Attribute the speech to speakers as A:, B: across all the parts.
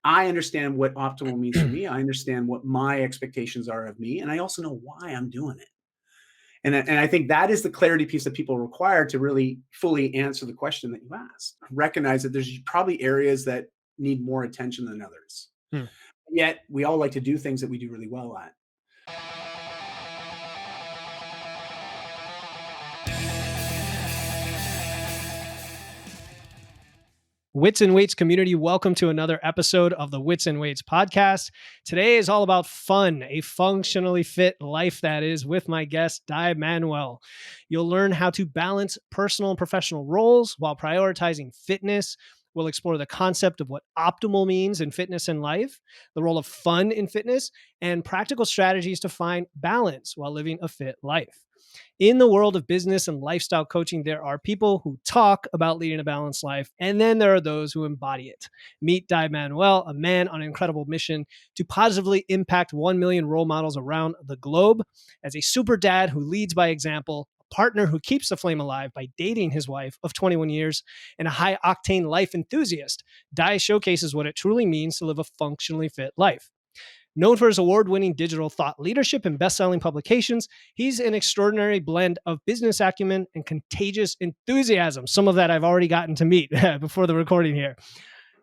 A: I understand what optimal means for me. I understand what my expectations are of me, and I also know why I'm doing it. And I think that is the clarity piece that people require to really fully answer the question that you asked. Recognize that there's probably areas that need more attention than others.
B: Hmm.
A: Yet we all like to do things that we do really well at.
B: Wits and Weights community, welcome to another episode of the Wits and Weights podcast. Today is all about fun, a functionally fit life, that is, with my guest, Dai Manuel. You'll learn how to balance personal and professional roles while prioritizing fitness. We'll explore the concept of what optimal means in fitness and life, the role of fun in fitness, and practical strategies to find balance while living a fit life. In the world of business and lifestyle coaching, there are people who talk about leading a balanced life, and then there are those who embody it. Meet Dai Manuel, a man on an incredible mission to positively impact 1 million role models around the globe. As a super dad who leads by example, a partner who keeps the flame alive by dating his wife of 21 years, and a high octane life enthusiast, Dai showcases what it truly means to live a functionally fit life. Known for his award-winning digital thought leadership and best-selling publications, he's an extraordinary blend of business acumen and contagious enthusiasm. Some of that I've already gotten to meet before the recording here.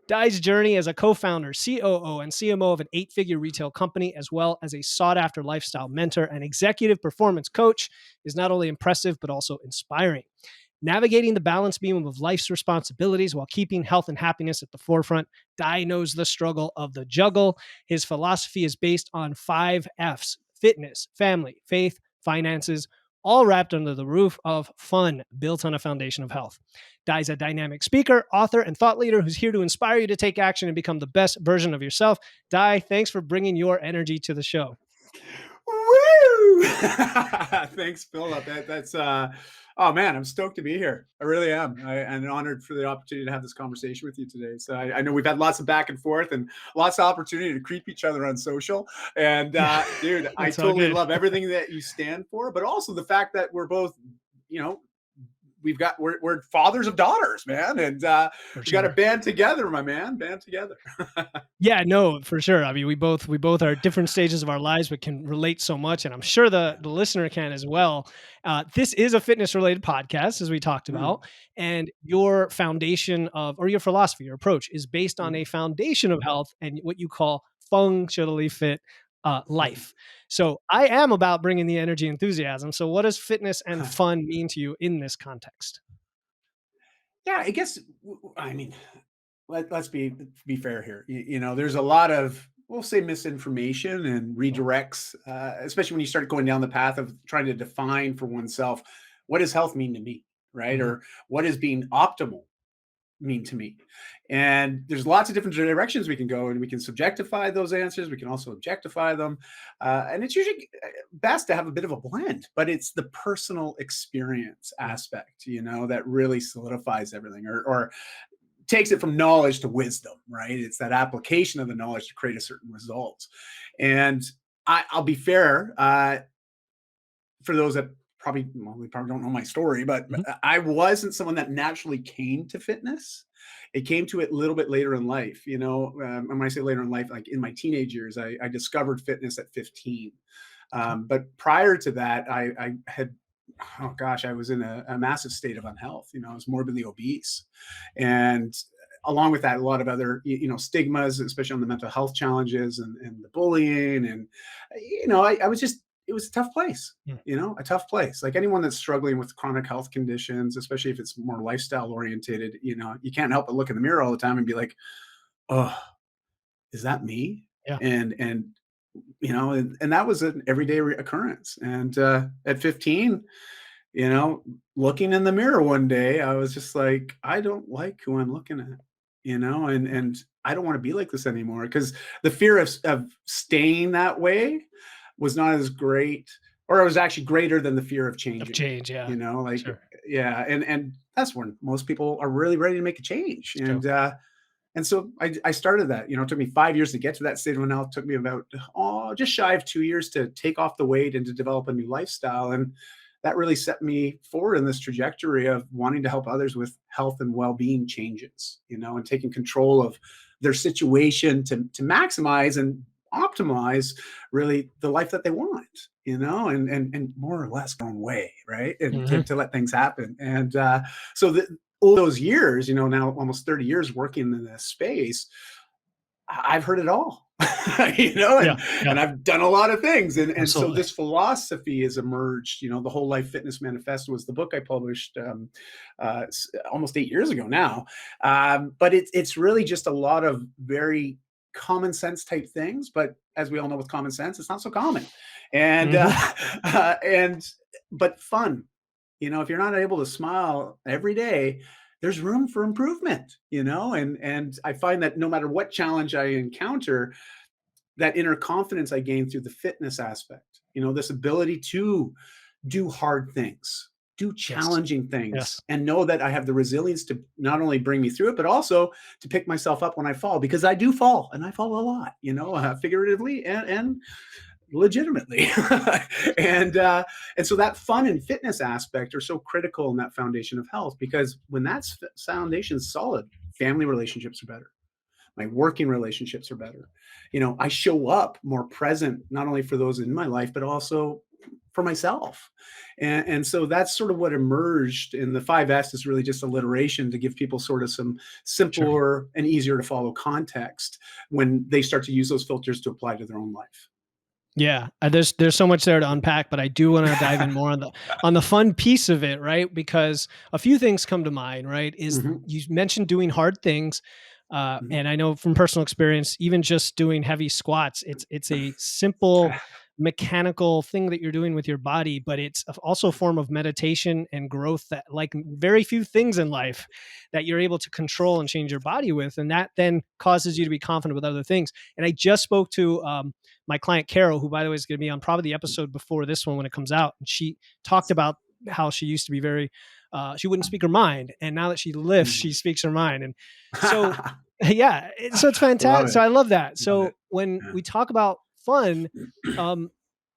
B: Dai's journey as a co-founder, COO, and CMO of an 8-figure retail company, as well as a sought-after lifestyle mentor and executive performance coach, is not only impressive, but also inspiring. Navigating the balance beam of life's responsibilities while keeping health and happiness at the forefront, Dai knows the struggle of the juggle. His philosophy is based on 5 F's: fitness, family, faith, finances, all wrapped under the roof of fun, built on a foundation of health. Dai's a dynamic speaker, author, and thought leader who's here to inspire you to take action and become the best version of yourself. Dai, thanks for bringing your energy to the show.
A: Woo! Thanks, Philip. Oh man, I'm stoked to be here. I really am. I'm honored for the opportunity to have this conversation with you today. So I know we've had lots of back and forth and lots of opportunity to creep each other on social. And dude, I
B: It's all
A: totally
B: good.
A: love everything that you stand for, but also the fact that we're both, you know, we're fathers of daughters, man, and
B: For
A: we got to
B: sure.
A: band together, my man, band together.
B: Yeah, no, for sure. I mean, we both are at different stages of our lives, but can relate so much, and I'm sure the listener can as well. This is a fitness related podcast, as we talked
A: Mm,
B: about, and your foundation of, or your philosophy, your approach is based on
A: mm.
B: a foundation of health and what you call functionally fit life. So I am about bringing the energy, enthusiasm. So what does fitness and fun mean to you in this context?
A: Yeah, I guess. I mean, let's be fair here. There's a lot of, we'll say, misinformation and redirects, especially when you start going down the path of trying to define for oneself what does health mean to me, right?
B: Mhm.
A: Or what does being optimal mean to me? And there's lots of different directions we can go, and we can subjectify those answers. We can also objectify them, and it's usually best to have a bit of a blend. But it's the personal experience
B: Yeah.
A: aspect, that really solidifies everything, or takes it from knowledge to wisdom, right? It's that application of the knowledge to create a certain result. And I'll be fair, for those that they probably don't know my story, but
B: Mhm.
A: I wasn't someone that naturally came to fitness. It came to it a little bit later in life, and when I say later in life, like in my teenage years, I discovered fitness at 15.
B: Okay.
A: But prior to that, I had, oh gosh, I was in a massive state of unhealth. I was morbidly obese, and along with that, a lot of other stigmas, especially on the mental health challenges and the bullying, and I was just, it was a tough place.
B: Mm.
A: A tough place. Like anyone that's struggling with chronic health conditions, especially if it's more lifestyle orientated, you can't help but look in the mirror all the time and be like, oh, is that me?
B: Yeah.
A: And that was an everyday occurrence. And at 15, you know, looking in the mirror one day, I was just like, I don't like who I'm looking at, and I don't want to be like this anymore, because the fear of staying that way was not as great, or it was actually greater than the fear of
B: Of
A: changing.
B: change. Yeah.
A: Like,
B: Sure.
A: yeah, and that's when most people are really ready to make a change.
B: It's true.
A: And so I started that. It took me 5 years to get to that state of health. It took me about, just shy of 2 years to take off the weight and to develop a new lifestyle. And that really set me forward in this trajectory of wanting to help others with health and well-being changes, and taking control of their situation to maximize and optimize really the life that they want, and more or less their own way, right? And to,
B: Mhm.
A: to let things happen. And so all those years, now almost 30 years working in this space, I've heard it all,
B: Yeah,
A: and
B: yeah,
A: I've done a lot of things. And so
B: absolutely.
A: this philosophy has emerged. The Whole Life Fitness Manifesto was the book I published almost 8 years ago now. But it's really just a lot of very common sense type things. But as we all know, with common sense, it's not so common. And,
B: Mhm.
A: and, but fun. If you're not able to smile every day, there's room for improvement, and I find that no matter what challenge I encounter, that inner confidence I gain through the fitness aspect, this ability to do hard things, do
B: Yes,
A: challenging things,
B: yes,
A: and know that I have the resilience to not only bring me through it, but also to pick myself up when I fall, because I do fall, and I fall a lot, figuratively and legitimately. And so that fun and fitness aspect are so critical in that foundation of health, because when that foundation is solid, family relationships are better, my working relationships are better. I show up more present, not only for those in my life, but also for myself. And so that's sort of what emerged. In the 5S is really just alliteration to give people sort of some
B: sure.
A: simpler and easier to follow context when they start to use those filters to apply to their own life.
B: Yeah, there's so much there to unpack, but I do want to dive in more on the fun piece of it, right? Because a few things come to mind, right? Is
A: Mhm,
B: you mentioned doing hard things,
A: mhm.
B: and I know from personal experience, even just doing heavy squats, it's a simple mechanical thing that you're doing with your body, but it's also a form of meditation and growth that, like very few things in life, that you're able to control and change your body with, and that then causes you to be confident with other things. And I just spoke to my client Carol, who by the way is going to be on probably the episode before this one when it comes out, and she talked about how she used to be very she wouldn't speak her mind, and now that she lifts, she
A: Mhm.
B: speaks her mind. And so yeah, so it's
A: Love
B: fantastic. So
A: it,
B: I love that.
A: love it.
B: So when
A: Yeah.
B: we talk about fun, um,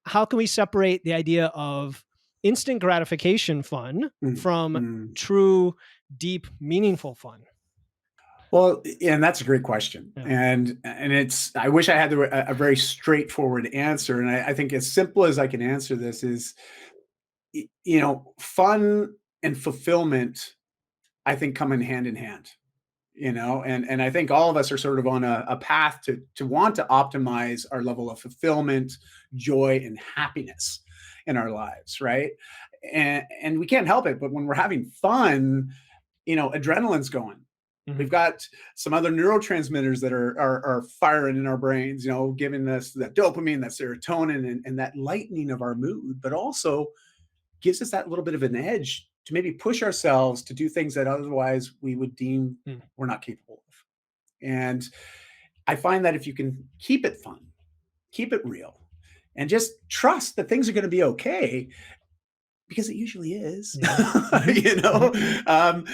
B: how can we separate the idea of instant gratification fun
A: Mm,
B: from
A: mm.
B: true, deep, meaningful fun?
A: Well, yeah, and that's a great question,
B: Yeah.
A: and it's. I wish I had a very straightforward answer, and I think as simple as I can answer this is, fun and fulfillment, I think, come in hand, and I think all of us are sort of on a path to want to optimize our level of fulfillment, joy, and happiness in our lives, right? And we can't help it, but when we're having fun, adrenaline's going.
B: Mhm.
A: We've got some other neurotransmitters that are firing in our brains, giving us that dopamine, that serotonin, and that lightening of our mood, but also gives us that little bit of an edge to maybe push ourselves to do things that otherwise we would deem
B: Mm.
A: we're not capable of. And I find that if you can keep it fun, keep it real, and just trust that things are going to be okay, because it usually is,
B: Mhm. Mhm.
A: you know,
B: Mhm.
A: um,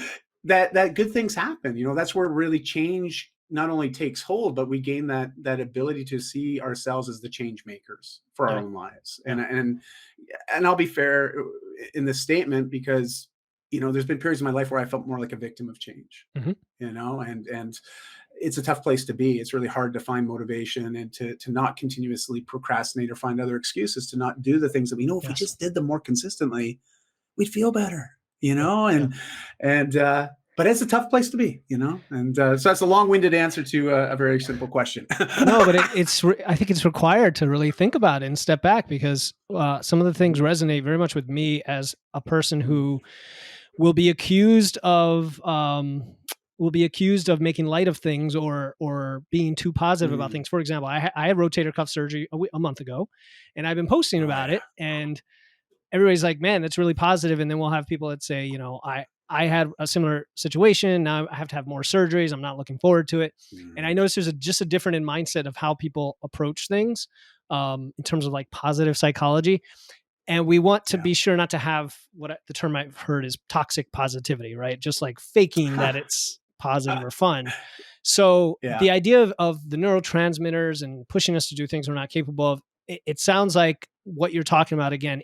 A: that good things happen. That's where really change not only takes hold, but we gain that ability to see ourselves as the change makers for our
B: Yeah.
A: own lives.
B: Yeah.
A: And I'll be fair in this statement, because there's been periods in my life where I felt more like a victim of change.
B: Mhm.
A: And it's a tough place to be. It's really hard to find motivation and to not continuously procrastinate or find other excuses to not do the things that we know if we
B: Yes.
A: just did them more consistently, we'd feel better,
B: Yeah. Yeah.
A: and but it's a tough place to be, and so that's a long-winded answer to a very simple question.
B: No, but I think it's required to really think about it and step back, because some of the things
A: Mhm.
B: resonate very much with me as a person who will be accused of making light of things, or being too positive about
A: Mm.
B: things. For example, I had rotator cuff surgery a month ago, and I've been posting
A: Oh,
B: about
A: yeah.
B: it, and everybody's like, "Man, that's really positive." And then we'll have people that say, I had a similar situation. Now I have to have more surgeries. I'm not looking forward to it. And I
A: Mm.
B: notice there's just a different in mindset of how people approach things, in terms of like positive psychology. And we want to
A: Yeah.
B: be sure not to have the term I've heard is toxic positivity, right? Just like faking that it's positive or fun. So
A: Yeah.
B: the idea of the neurotransmitters and pushing us to do things we're not capable of, it sounds like what you're talking about again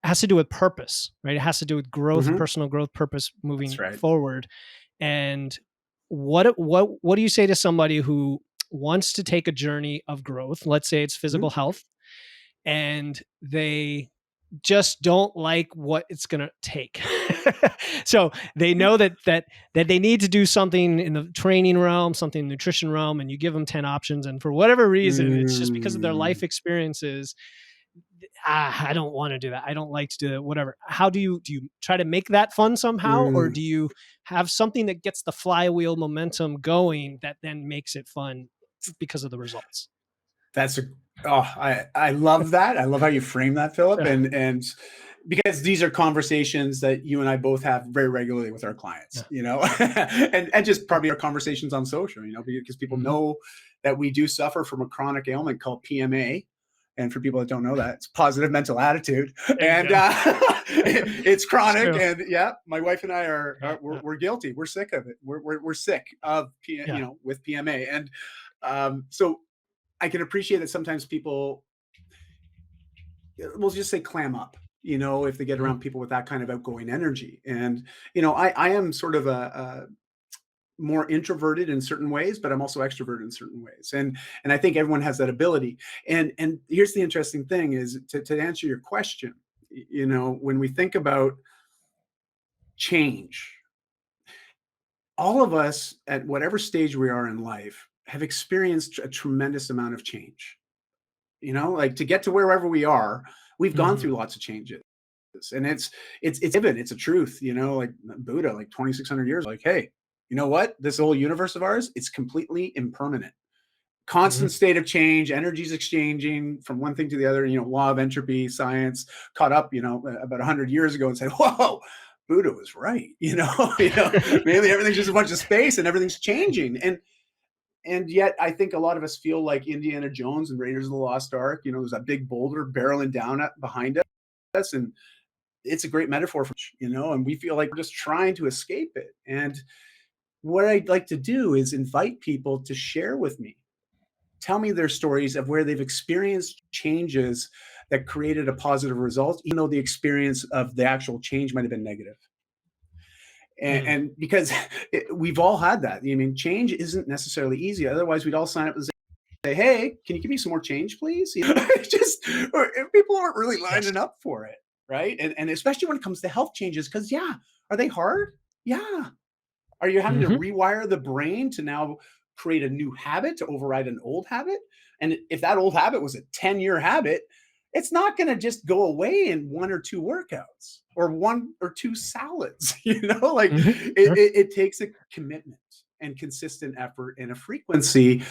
B: has to do with purpose, right? It has to do with growth,
A: Mhm.
B: personal growth, purpose
A: That's
B: moving
A: right.
B: forward. And what do you say to somebody who wants to take a journey of growth? Let's say it's physical
A: Mhm.
B: health, and they just don't like what it's going to take. So they
A: Yeah.
B: know that they need to do something in the training realm, something in the nutrition realm, and you give them 10 options, and for whatever reason, it's just because of their life
A: Mm,
B: experiences. I don't want to do that. I don't like to do that. Whatever. How do you try to make that fun somehow, or
A: mm.
B: do you have something that gets the flywheel momentum going that then makes it fun because of the results?
A: That's a oh, I love that. I love how you frame that, Philip,
B: Yeah.
A: and because these are conversations that you and I both have very regularly with our clients,
B: Yeah.
A: you know, and just probably our conversations on social, you know, because people
B: Mhm.
A: know that we do suffer from a chronic ailment called PMA. And for people that don't know that, it's positive mental attitude,
B: There you
A: and
B: go.
A: it's
B: It's
A: chronic.
B: true.
A: And yeah, my wife and I
B: Yeah.
A: we're,
B: Yeah.
A: we're guilty. We're sick of it. We're sick of
B: Yeah.
A: with PMA, and so I can appreciate that sometimes people, we'll just say, clam up, you know, if they get
B: Mhm.
A: around people with that kind of outgoing energy. And, you know, I am sort of a more introverted in certain ways, but I'm also extroverted in certain ways. And I think everyone has that ability. And here's the interesting thing is to answer your question, you know, when we think about change, all of us at whatever stage we are in life have experienced a tremendous amount of change. You know, like to get to wherever we are, we've gone
B: Mhm.
A: through lots of changes. And it's given, it's a truth, you know, like Buddha, like 2,600 years, like, hey, you know what? This whole universe of ours, it's completely impermanent.
B: Mhm.
A: Constant state of change, energy's exchanging from one thing to the other, you know, law of entropy, science caught up, you know, about 100 years ago and said, whoa, Buddha was right, you know, maybe everything's just a bunch of space and everything's changing. And yet I think a lot of us feel like Indiana Jones and Raiders of the Lost Ark. You know, there's a big boulder barreling down behind us, and it's a great metaphor for, you know, and we feel like we're just trying to escape it. And what I'd like to do is invite people to share with me, tell me their stories of where they've experienced changes that created a positive result, even though the experience of the actual change might have been negative.
B: Mm.
A: And because we've all had that. I mean, change isn't necessarily easy. Otherwise, we'd all sign up and say, "Hey, can you give me some more change, please?" You know, just people aren't really
B: Yes.
A: lining up for it, right? And especially when it comes to health changes, because yeah, are they hard? Yeah. Are you having to
B: Mhm.
A: rewire the brain to now create a new habit to override an old habit? And if that old habit was a 10-year habit, it's not going to just go away in one or two workouts or one or two salads. You know, like
B: Mhm. Sure.
A: it takes a commitment and consistent effort and a frequency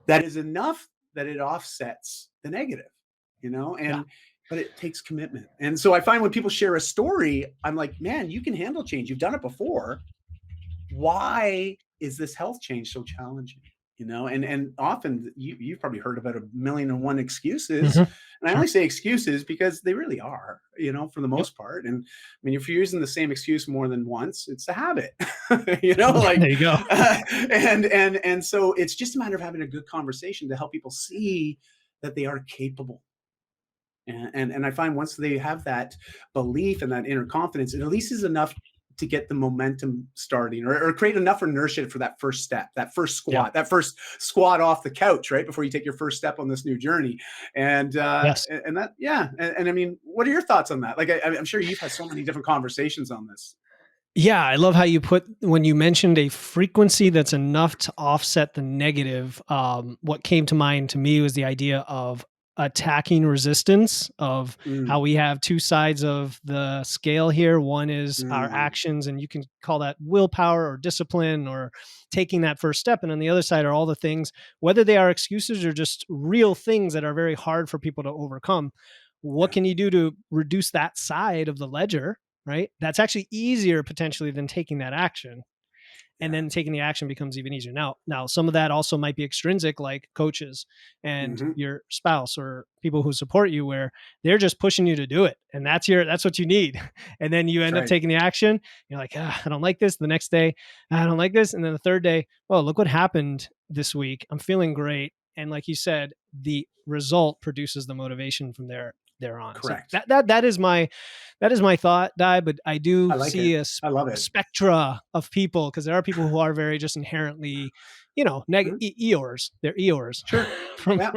A: that is enough that it offsets the negative, you know,
B: Yeah.
A: and but it takes commitment. And so I find when people share a story, I'm like, man, you can handle change. You've done it before. Why is this health change so challenging? You know, and often you've probably heard about a million and one excuses.
B: Mhm.
A: And I
B: Sure.
A: only say excuses because they really are, you know, for the
B: Yep.
A: most part. And I mean, if you're using the same excuse more than once, it's a habit, you know, like,
B: There you go.
A: and so it's just a matter of having a good conversation to help people see that they are capable. And I find once they have that belief and that inner confidence, it at least is enough to get the momentum starting, or create enough inertia for that first step,
B: Yeah.
A: that first squat off the couch, right before you take your first step on this new journey.
B: Yes.
A: And that, yeah. And I mean, what are your thoughts on that? Like, I'm sure you've had so many different conversations on this.
B: Yeah, I love how you put when you mentioned a frequency that's enough to offset the negative. What came to mind to me was the idea of attacking resistance, of how
A: Mm,
B: we have two sides of the scale here. One is our
A: mm,
B: actions, and you can call that willpower or discipline or taking that first step. And on the other side are all the things, whether they are excuses or just real things that are very hard for people to overcome. What
A: yeah.
B: can you do to reduce that side of the ledger, right? That's actually easier potentially than taking that action. And
A: Yeah.
B: then taking the action becomes even easier. Now some of that also might be extrinsic, like coaches and
A: Hmm.
B: your spouse or people who support you, where they're just pushing you to do it. And that's what you need. And then you
A: That's
B: end up
A: right.
B: taking the action. You're like, I don't like this. The next day, I don't like this. And then the third day, oh, look what happened this week. I'm feeling great. And like you said, the result produces the motivation from there. they're on. So
A: Correct.
B: that is my thought, Di, but I do
A: I like it.
B: see
A: I love it.
B: spectra of people, because there are people who are very just inherently,
A: Mhm.
B: Eeyores. They're Eeyores
A: Sure.
B: from,
A: Yeah.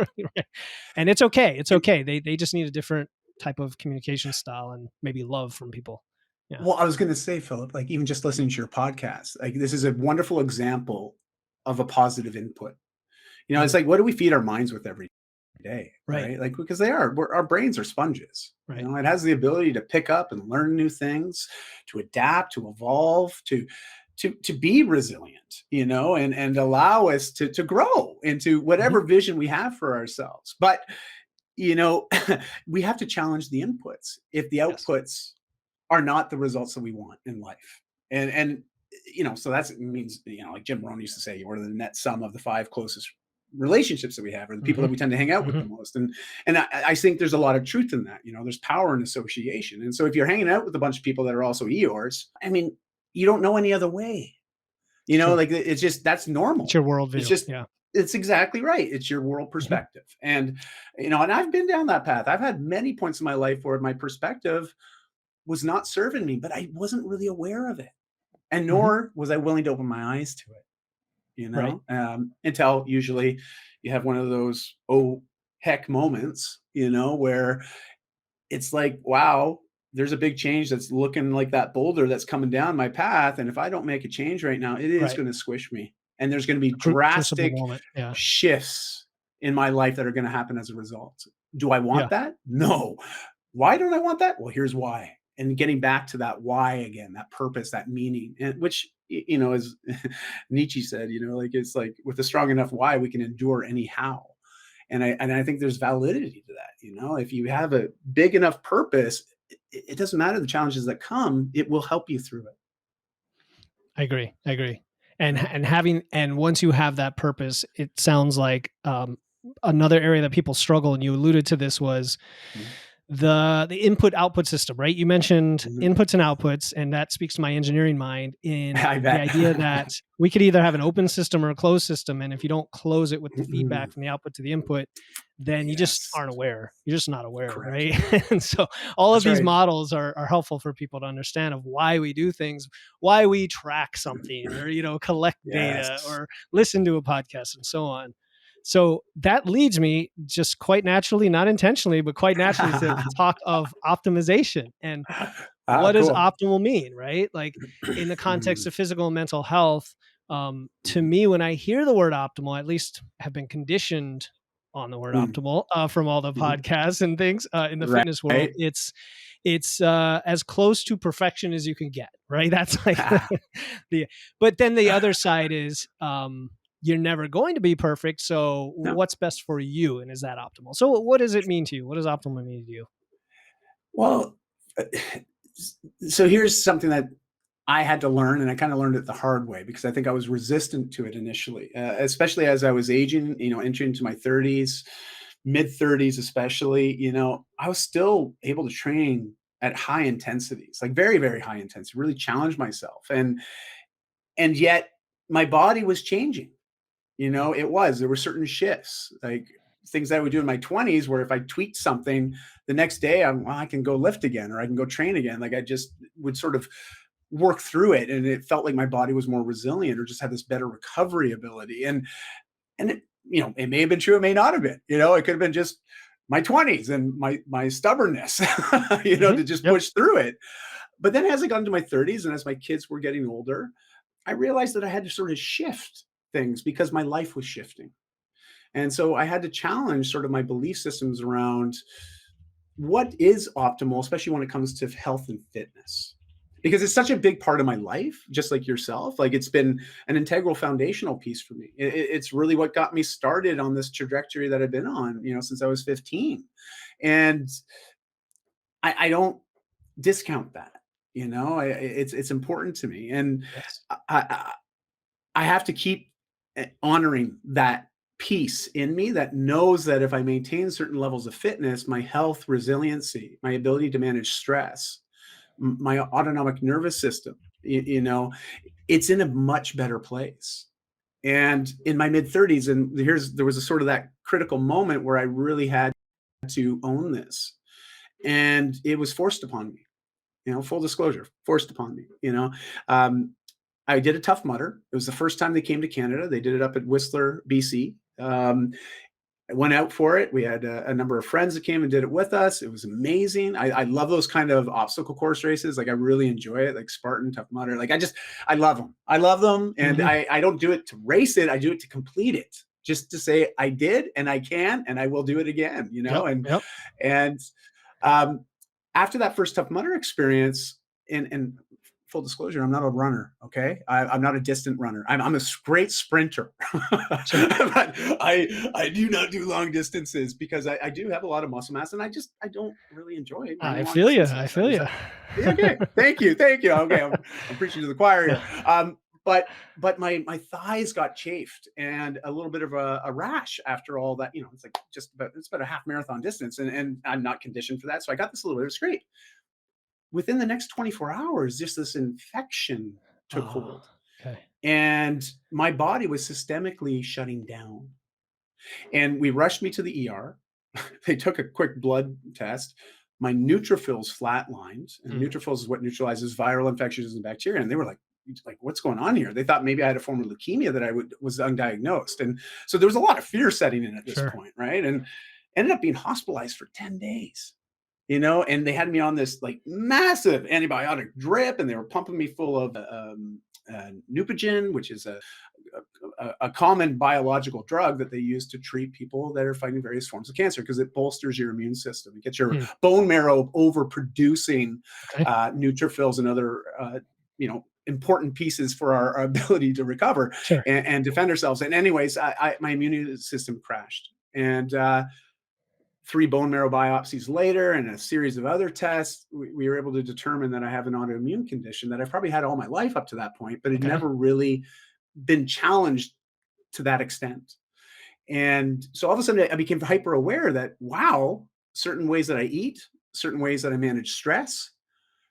B: and it's okay. It's
A: And
B: okay. They just need a different type of communication style and maybe love from people. Yeah.
A: well, I was gonna say, Philip, like, even just listening to your podcast, like, this is a wonderful example of a positive input. It's
B: Mhm.
A: like, what do we feed our minds with every day,
B: Right.
A: right? Like, because our brains are sponges.
B: Right.
A: It has the ability to pick up and learn new things, to adapt, to evolve, to be resilient, and allow us to grow into
B: Mhm.
A: whatever vision we have for ourselves. But you know, we have to challenge the inputs if the
B: Yes.
A: outputs are not the results that we want in life. And so that means, like Jim Rohn used to say, we're the net sum of the five closest relationships that we have, or the people
B: Mhm.
A: that we tend to hang out with the
B: Mhm.
A: most. And I think there's a lot of truth in that. There's power in association. And so if you're hanging out with a bunch of people that are also Eeyores, I mean, you don't know any other way.
B: It's true.
A: Like, it's just, that's
B: It's
A: normal.
B: your
A: It's
B: worldview.
A: just,
B: Yeah.
A: it's exactly right. It's your world
B: Mhm.
A: perspective. And I've been down that path. I've had many points in my life where my perspective was not serving me, but I wasn't really aware of it. And
B: Mhm.
A: nor was I willing to open my eyes to it,
B: Right.
A: until usually you have one of those, oh, heck moments, where it's like, wow, there's a big change that's looking like that boulder that's coming down my path. And if I don't make a change right now, it is
B: Right.
A: going to squish me. And there's going to be
B: Crucible
A: drastic
B: moment. Yeah.
A: shifts in my life that are going to happen as a result. Do I want
B: Yeah.
A: that? No. Why don't I want that? Well, here's why. And getting back to that why again, that purpose, that meaning, and which, as Nietzsche said, like, it's like, with a strong enough why, we can endure anyhow. And I think there's validity to that. If you have a big enough purpose, it doesn't matter the challenges that come, it will help you through it.
B: I agree. I agree.
A: Yeah.
B: And once you have that purpose, it sounds like another area that people struggle, and you alluded to this, was
A: Mhm.
B: the input output system, right? You mentioned
A: Mhm.
B: inputs and outputs, and that speaks to my engineering mind in
A: I
B: the
A: bet.
B: idea that we could either have an open system or a closed system, and if you don't close it with the
A: Mhm.
B: feedback from the output to the input, then you just
A: Yes.
B: aren't aware. You're just not aware,
A: Correct.
B: right? And so all of
A: That's
B: these
A: right.
B: models are helpful for people to understand of why we do things, why we track something, or collect data,
A: Yes.
B: or listen to a podcast, and so on. So that leads me, just quite naturally, not intentionally, but quite naturally, to talk of optimization. And
A: Ah,
B: what does
A: cool.
B: optimal mean, right? Like, in the context
A: Mm,
B: of physical and mental health, to
A: mhm,
B: me, when I hear the word optimal, at least have been conditioned on the word
A: mm,
B: optimal from all the
A: mhm.
B: podcasts and things in the fitness world.
A: Right.
B: It's as close to perfection as you can get, right? That's like the. But then the other side is, you're never going to be perfect. So
A: No.
B: what's best for you, and is that optimal? So what does it mean to you? What does optimal mean to you?
A: Well, uh, so here's something that I had to learn, and I kind of learned it the hard way because I think I was resistant to it initially, especially as I was aging, entering into my 30s, mid 30s, especially. I was still able to train at high intensities, like very, very high intensity, really challenge myself. And yet my body was changing. There were certain shifts, like things that I would do in my 20s, where if I tweaked something the next day, I can go lift again, or I can go train again. Like, I just would sort of work through it, and it felt like my body was more resilient, or just had this better recovery ability. And it may have been true, it may not have been. It could have been just my 20s and my stubbornness,
B: Hmm.
A: to just
B: Yep.
A: push through it. But then as I got into my 30s, and as my kids were getting older, I realized that I had to sort of shift things because my life was shifting. And so I had to challenge sort of my belief systems around what is optimal, especially when it comes to health and fitness. Because it's such a big part of my life, just like yourself. Like, it's been an integral foundational piece for me. It's really what got me started on this trajectory that I've been on, since I was 15. And I don't discount that. It's important to me. And
B: Yes.
A: I, I have to keep honoring that piece in me that knows that if I maintain certain levels of fitness, my health, resiliency, my ability to manage stress, my autonomic nervous system, it's in a much better place. And in my mid 30s, and there was a sort of that critical moment where I really had to own this. and it was forced upon me. Full disclosure, forced upon me. Um, I did a Tough Mudder. It was the first time they came to Canada. They did it up at Whistler, BC. I went out for it. We had a number of friends that came and did it with us. It was amazing. I love those kind of obstacle course races. Like I really enjoy it, like Spartan, Tough Mudder. Like I love them. I love them. And
B: Mhm.
A: I don't do it to race it. I do it to complete it, just to say I did and I can and I will do it again.
B: Yep, yep.
A: And um, after that first Tough Mudder experience, and full disclosure, I'm not a runner. Okay, I'm not a distant runner. I'm a great sprinter,
B: Sure.
A: but I do not do long distances because I do have a lot of muscle mass, and I don't really enjoy
B: I
A: running long
B: feel you. I
A: distances.
B: feel you.
A: Yeah, okay, thank you. Okay, I'm preaching to the choir
B: Yeah.
A: here. But my thighs got chafed and a little bit of a rash after all that. It's about a half marathon distance, and I'm not conditioned for that, so I got this a little bit of scrape. Within the next 24 hours, just this infection took
B: Oh,
A: hold,
B: okay.
A: and my body was systemically shutting down. And we rushed me to the ER. They took a quick blood test. My neutrophils flatlined, and
B: Mm,
A: neutrophils is what neutralizes viral infections and bacteria. And they were like, what's going on here? They thought maybe I had a form of leukemia that was undiagnosed, and so there was a lot of fear setting in at this
B: sure.
A: point, right? And ended up being hospitalized for 10 days. And they had me on this like massive antibiotic drip, and they were pumping me full of Neupogen, which is a common biological drug that they use to treat people that are fighting various forms of cancer because it bolsters your immune system. It gets your
B: Mm,
A: bone marrow overproducing
B: okay.
A: neutrophils and other, important pieces for our ability to recover
B: Sure.
A: and defend ourselves. And anyways, my immune system crashed. And 3 bone marrow biopsies later and a series of other tests, we were able to determine that I have an autoimmune condition that I've probably had all my life up to that point, but had
B: Okay.
A: never really been challenged to that extent. And so all of a sudden I became hyper aware that, wow, certain ways that I eat, certain ways that I manage stress,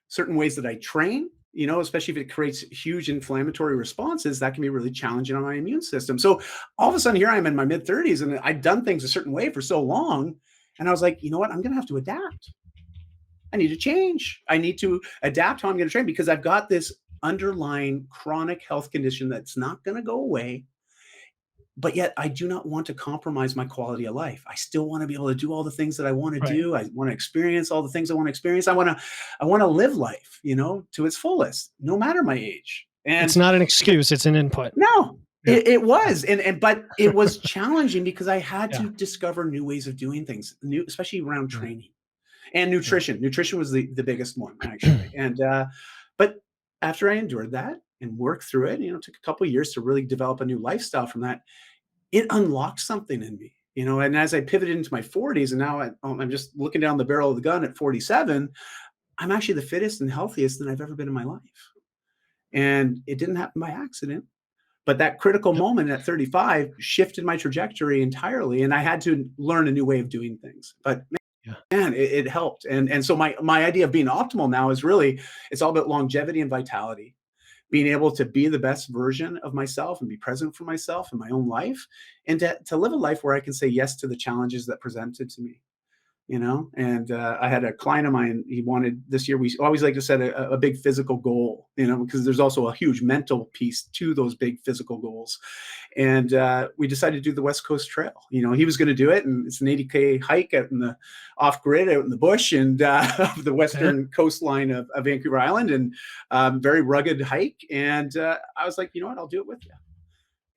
A: certain ways that I train, especially if it creates huge inflammatory responses, that can be really challenging on my immune system. So all of a sudden, here I am in my mid 30s, and I'd done things a certain way for so long. And I was like, you know what? I'm going to have to adapt. I need to change. I need to adapt how I'm going to train because I've got this underlying chronic health condition that's not going to go away, but yet I do not want to compromise my quality of life. I still want to be able to do all the things that I want to
B: Right.
A: do. I want to experience all the things I want to experience. I want to live life, to its fullest, no matter my age.
B: It's
A: And
B: not an excuse, it's an input.
A: no,
B: Yeah.
A: it was, but it was challenging because I had
B: Yeah.
A: to discover new ways of doing things, new, especially around
B: Mm,
A: training and
B: yeah.
A: nutrition. Nutrition was the biggest one actually. And but after I endured that and worked through it, it took a couple of years to really develop a new lifestyle from that. It unlocked something in me, and as I pivoted into my 40s and now I'm just looking down the barrel of the gun at 47, I'm actually the fittest and healthiest than I've ever been in my life. And it didn't happen by accident, but that critical
B: Yep.
A: moment at 35 shifted my trajectory entirely, and I had to learn a new way of doing things. But
B: Yeah.
A: man, it helped. And so my idea of being optimal now is really, it's all about longevity and vitality, being able to be the best version of myself and be present for myself in my own life, and to live a life where I can say yes to the challenges that presented to me. And I had a client of mine, he wanted this year, we always like to set a big physical goal, because there's also a huge mental piece to those big physical goals. And we decided to do the West Coast Trail. He was going to do it, and it's an 80K hike out in the off grid, out in the bush, and the
B: Okay.
A: western coastline of Vancouver Island, and very rugged hike. And I was like, you know what, I'll do it with you.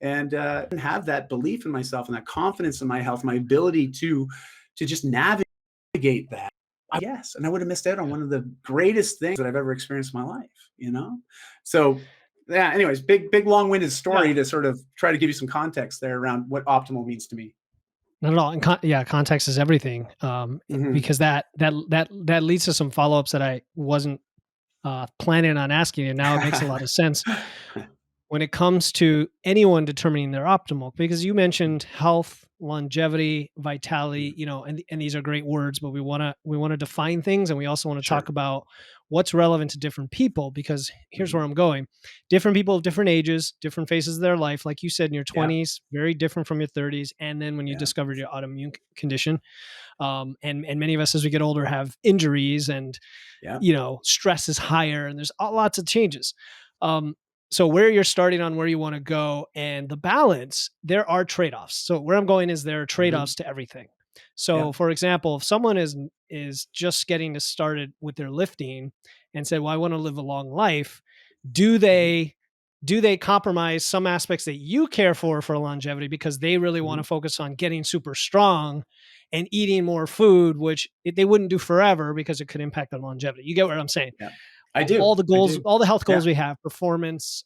A: And have that belief in myself and that confidence in my health, my ability to just navigate that. Yes, and I would have missed out on
B: Yeah.
A: one of the greatest things that I've ever experienced in my life. So yeah, anyways, big long-winded
B: Yeah.
A: story to sort of try to give you some context there around what optimal means to me.
B: Not at all. And yeah, context is everything.
A: Mhm.
B: Because that leads to some follow-ups that I wasn't planning on asking, and now it makes a lot of sense when it comes to anyone determining their optimal. Because you mentioned health, longevity, vitality, and these are great words, but we want to define things, and we also want to talk
A: Sure.
B: about what's relevant to different people, because here's where
A: Mhm.
B: I'm going. Different people of different ages, different phases of their life. Like you said, in your
A: Yeah,
B: 20s, very different from your 30s. And then when you
A: yeah,
B: discovered your autoimmune condition, and many of us as we get older have injuries, and
A: yeah.
B: stress is higher, and there's lots of changes. Um, so where you're starting on where you want to go and the balance, there are trade-offs. So where I'm going is there are
A: Mhm.
B: trade-offs to everything.
A: Yeah.
B: So for example, if someone is just getting to started with their lifting and said, well, I want to live a long life, do
A: Mhm.
B: they do they compromise some aspects that you care for longevity, because they really want
A: Mhm.
B: to focus on getting super strong and eating more food, which they wouldn't do forever because it could impact their longevity? You get what I'm saying?
A: Yeah. I
B: All
A: do,
B: the
A: I
B: goals,
A: do.
B: all the health
A: Yeah.
B: goals we have, performance,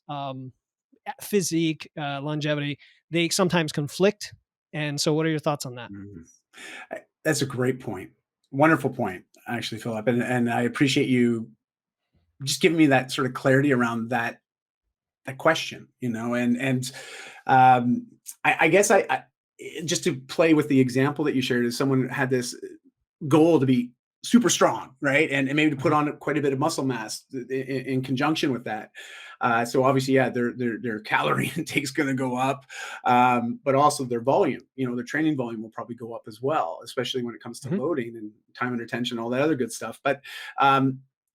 B: physique, longevity, they sometimes conflict. And so, what are your thoughts on that?
A: Mhm. That's a great point. Wonderful point, actually, Philip, and I appreciate you just giving me that sort of clarity around that question, and um, I guess just to play with the example that you shared, is someone had this goal to be super strong, right? And maybe to put
B: Mhm,
A: on quite a bit of muscle mass in conjunction with that. So obviously, yeah, their calorie intake's going to go up, but also their volume. Their training volume will probably go up as well, especially when it comes to
B: mhm,
A: loading and time under tension, all that other good stuff. But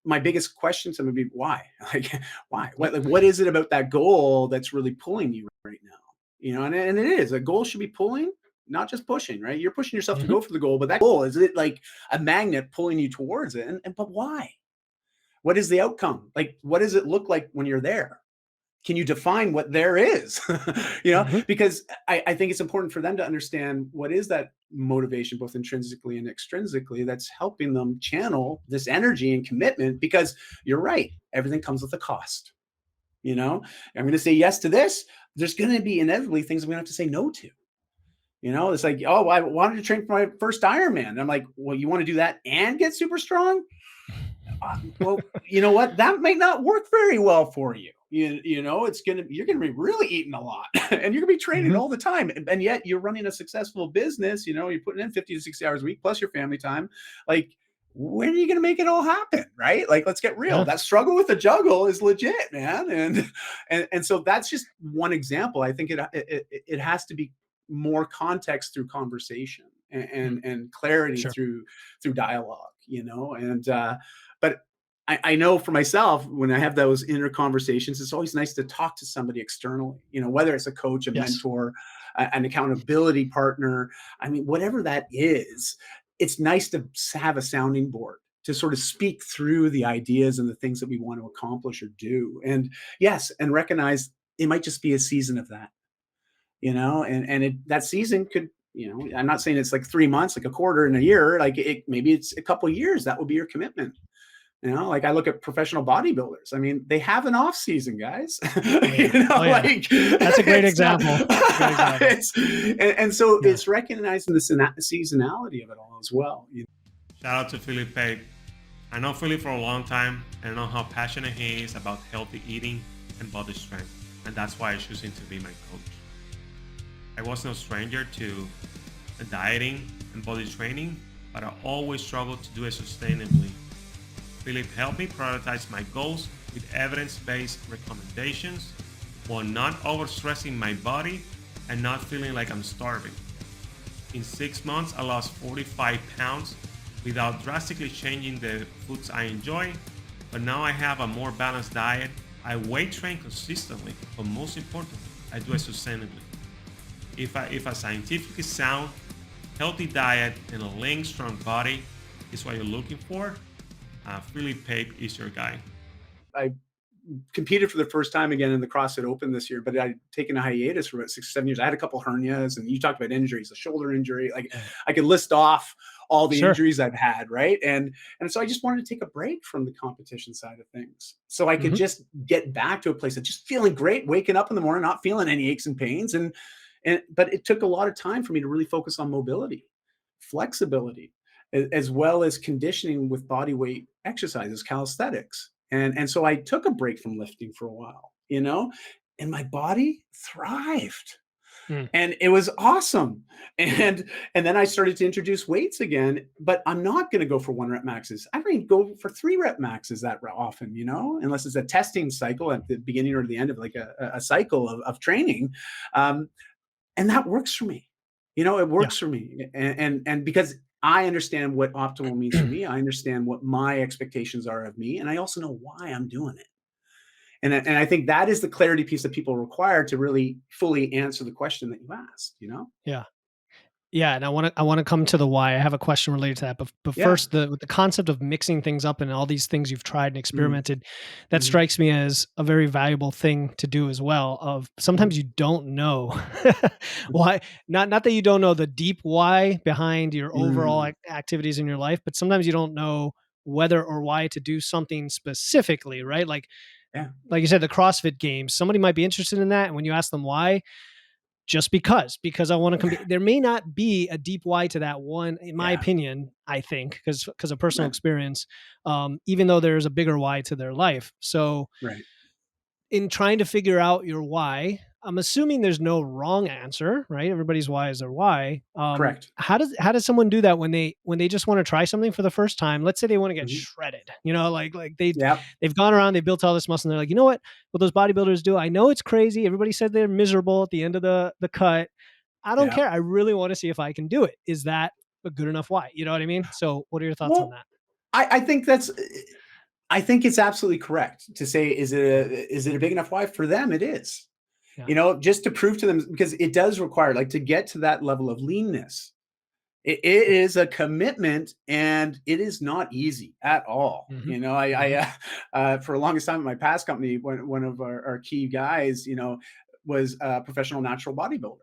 A: my biggest question to them would be why? Like, why?
B: yep,
A: What is it about that goal that's really pulling you right now? And it is, a goal should be pulling, not just pushing, right? You're pushing yourself to
B: mhm,
A: go for the goal, but that goal, is it like a magnet pulling you towards it? And but why? What is the outcome? Like, what does it look like when you're there? Can you define what there is?
B: mhm,
A: Because I think it's important for them to understand what is that motivation, both intrinsically and extrinsically, that's helping them channel this energy and commitment. Because you're right, everything comes with a cost. I'm going to say yes to this. There's going to be inevitably things I'm going to have to say no to. It's like, oh, I wanted to train for my first Ironman. And I'm like, well, you want to do that and get super strong? Well, you know what? That might not work very well for you. You're gonna be really eating a lot, and you're gonna be training
B: mhm,
A: all the time, and yet you're running a successful business. You're putting in 50 to 60 hours a week plus your family time. Like, when are you gonna make it all happen, right? Like, let's get real.
B: yeah,
A: That struggle with the juggle is legit, man, and so that's just one example. I think it has to be more context through conversation and
B: mm,
A: and clarity
B: sure,
A: through dialogue, and but I know for myself, when I have those inner conversations, it's always nice to talk to somebody externally, whether it's a coach, a
B: yes,
A: mentor, an accountability partner. I mean, whatever that is, it's nice to have a sounding board to sort of speak through the ideas and the things that we want to accomplish or do. And yes, and recognize it might just be a season of that, that season could, I'm not saying it's like 3 months, like a quarter in a year, like maybe it's a couple of years. That would be your commitment. Like, I look at professional bodybuilders. I mean, they have an off season, guys.
B: oh yeah, oh yeah,
A: Like,
B: that's a great
A: it's not.
B: example. That's a great example.
A: And so
B: Yeah.
A: it's recognizing the seasonality of it all as well.
C: Shout out to Felipe. I know Philip for a long time and I know how passionate he is about healthy eating and body strength, and that's why I chose him to be my coach. I was no stranger to dieting and body training, but I always struggled to do it sustainably. Philip helped me prioritize my goals with evidence-based recommendations while not overstressing my body and not feeling like I'm starving. In 6 months, I lost 45 pounds without drastically changing the foods I enjoy, but now I have a more balanced diet. I weight train consistently, but most importantly, I do it sustainably. If a scientifically sound, healthy diet and a lean, strong body is what you're looking for, Philip Pape is your guy.
A: I competed for the first time again in the CrossFit Open this year, but I'd taken a hiatus for about 6, 7 years. I had a couple hernias, and you talked about injuries, a shoulder injury. Like,
B: Yeah.
A: I could list off all the
B: Sure.
A: injuries I've had, right? And so I just wanted to take a break from the competition side of things, so I could
B: Mhm,
A: just get back to a place of just feeling great, waking up in the morning, not feeling any aches and pains, and but it took a lot of time for me to really focus on mobility, flexibility, as well as conditioning with body weight exercises, calisthenics. And so I took a break from lifting for a while, and my body thrived.
B: Mm.
A: And it was awesome. And then I started to introduce weights again, but I'm not going to go for 1 rep maxes. I don't even go for 3 rep maxes that often, unless it's a testing cycle at the beginning or the end of like a cycle of training. Um, and that works for me. It
B: Yeah.
A: works for me. And because I understand what optimal means for me, I understand what my expectations are of me, and I also know why I'm doing it. And I think that is the clarity piece that people require to really fully answer the question that you asked.
B: Yeah. Yeah, and I want to come to the why. I have a question related to that, but
A: Yeah.
B: first, the concept of mixing things up and all these things you've tried and
A: Mm,
B: experimented, that
A: mhm.
B: strikes me as a very valuable thing to do as well. Of
A: Mhm.
B: sometimes you don't know why, not that you don't know the deep why behind your overall
A: Mm,
B: activities in your life, but sometimes you don't know whether or why to do something specifically, right?
A: yeah,
B: Like you said, the CrossFit games. Somebody might be interested in that, and when you ask them why, just because I want to compete. There may not be a deep why to that one, in my
A: yeah,
B: opinion. I think because of personal
A: right,
B: experience, even though there's a bigger why to their life. So
A: right.
B: in trying to figure out your why, I'm assuming there's no wrong answer, right? Everybody's why is their why.
A: Correct.
B: How does someone do that when they just want to try something for the first time? Let's say they want to get
A: Mhm.
B: shredded, like
A: Yeah,
B: they've gone around, they built all this muscle, and they're like, you know what those bodybuilders do? I know it's crazy. Everybody said they're miserable at the end of the cut. I don't
A: yeah.
B: care. I really want to see if I can do it. Is that a good enough why? You know what I mean? So what are your thoughts on
A: Well,
B: that?
A: I think I think it's absolutely correct to say, is it a big enough why? For them, it is.
B: Yeah.
A: Just to prove to them, because it does require, like, to get to that level of leanness. It is a commitment, and it is not easy at all.
B: Mm-hmm.
A: I
B: Mm-hmm.
A: for the longest time at my past company, one of our key guys, was a professional natural bodybuilder.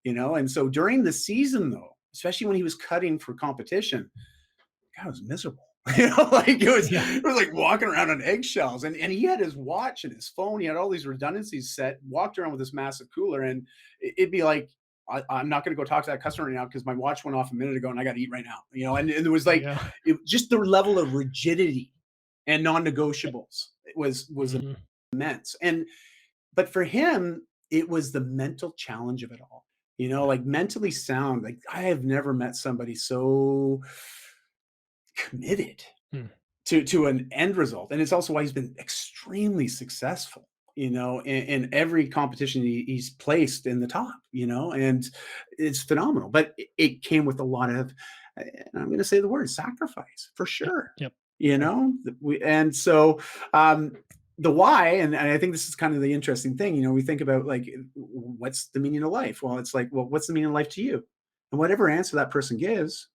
A: And so during the season, though, especially when he was cutting for competition, God, it was miserable. Like
B: Yeah.
A: it was like walking around on eggshells. And he had his watch and his phone. He had all these redundancies set, walked around with this massive cooler, and it'd be like, I'm not going to go talk to that customer right now because my watch went off a minute ago and I got to eat right now. And there was like
B: Yeah.
A: just the level of rigidity and non-negotiables was
B: Mm-hmm.
A: immense. But for him, it was the mental challenge of it all.
B: Yeah.
A: Like mentally sound. Like I have never met somebody so committed
B: Mm.
A: to an end result. And it's also why he's been extremely successful, in every competition he's placed in the top, and it's phenomenal. But it came with a lot of, and I'm going to say the word sacrifice for
B: Yep.
A: sure.
B: Yep.
A: You
B: Sure.
A: know, and so the why, and I think this is kind of the interesting thing. We think about like, what's the meaning of life? Well, it's like, well, what's the meaning of life to you? And whatever answer that person gives,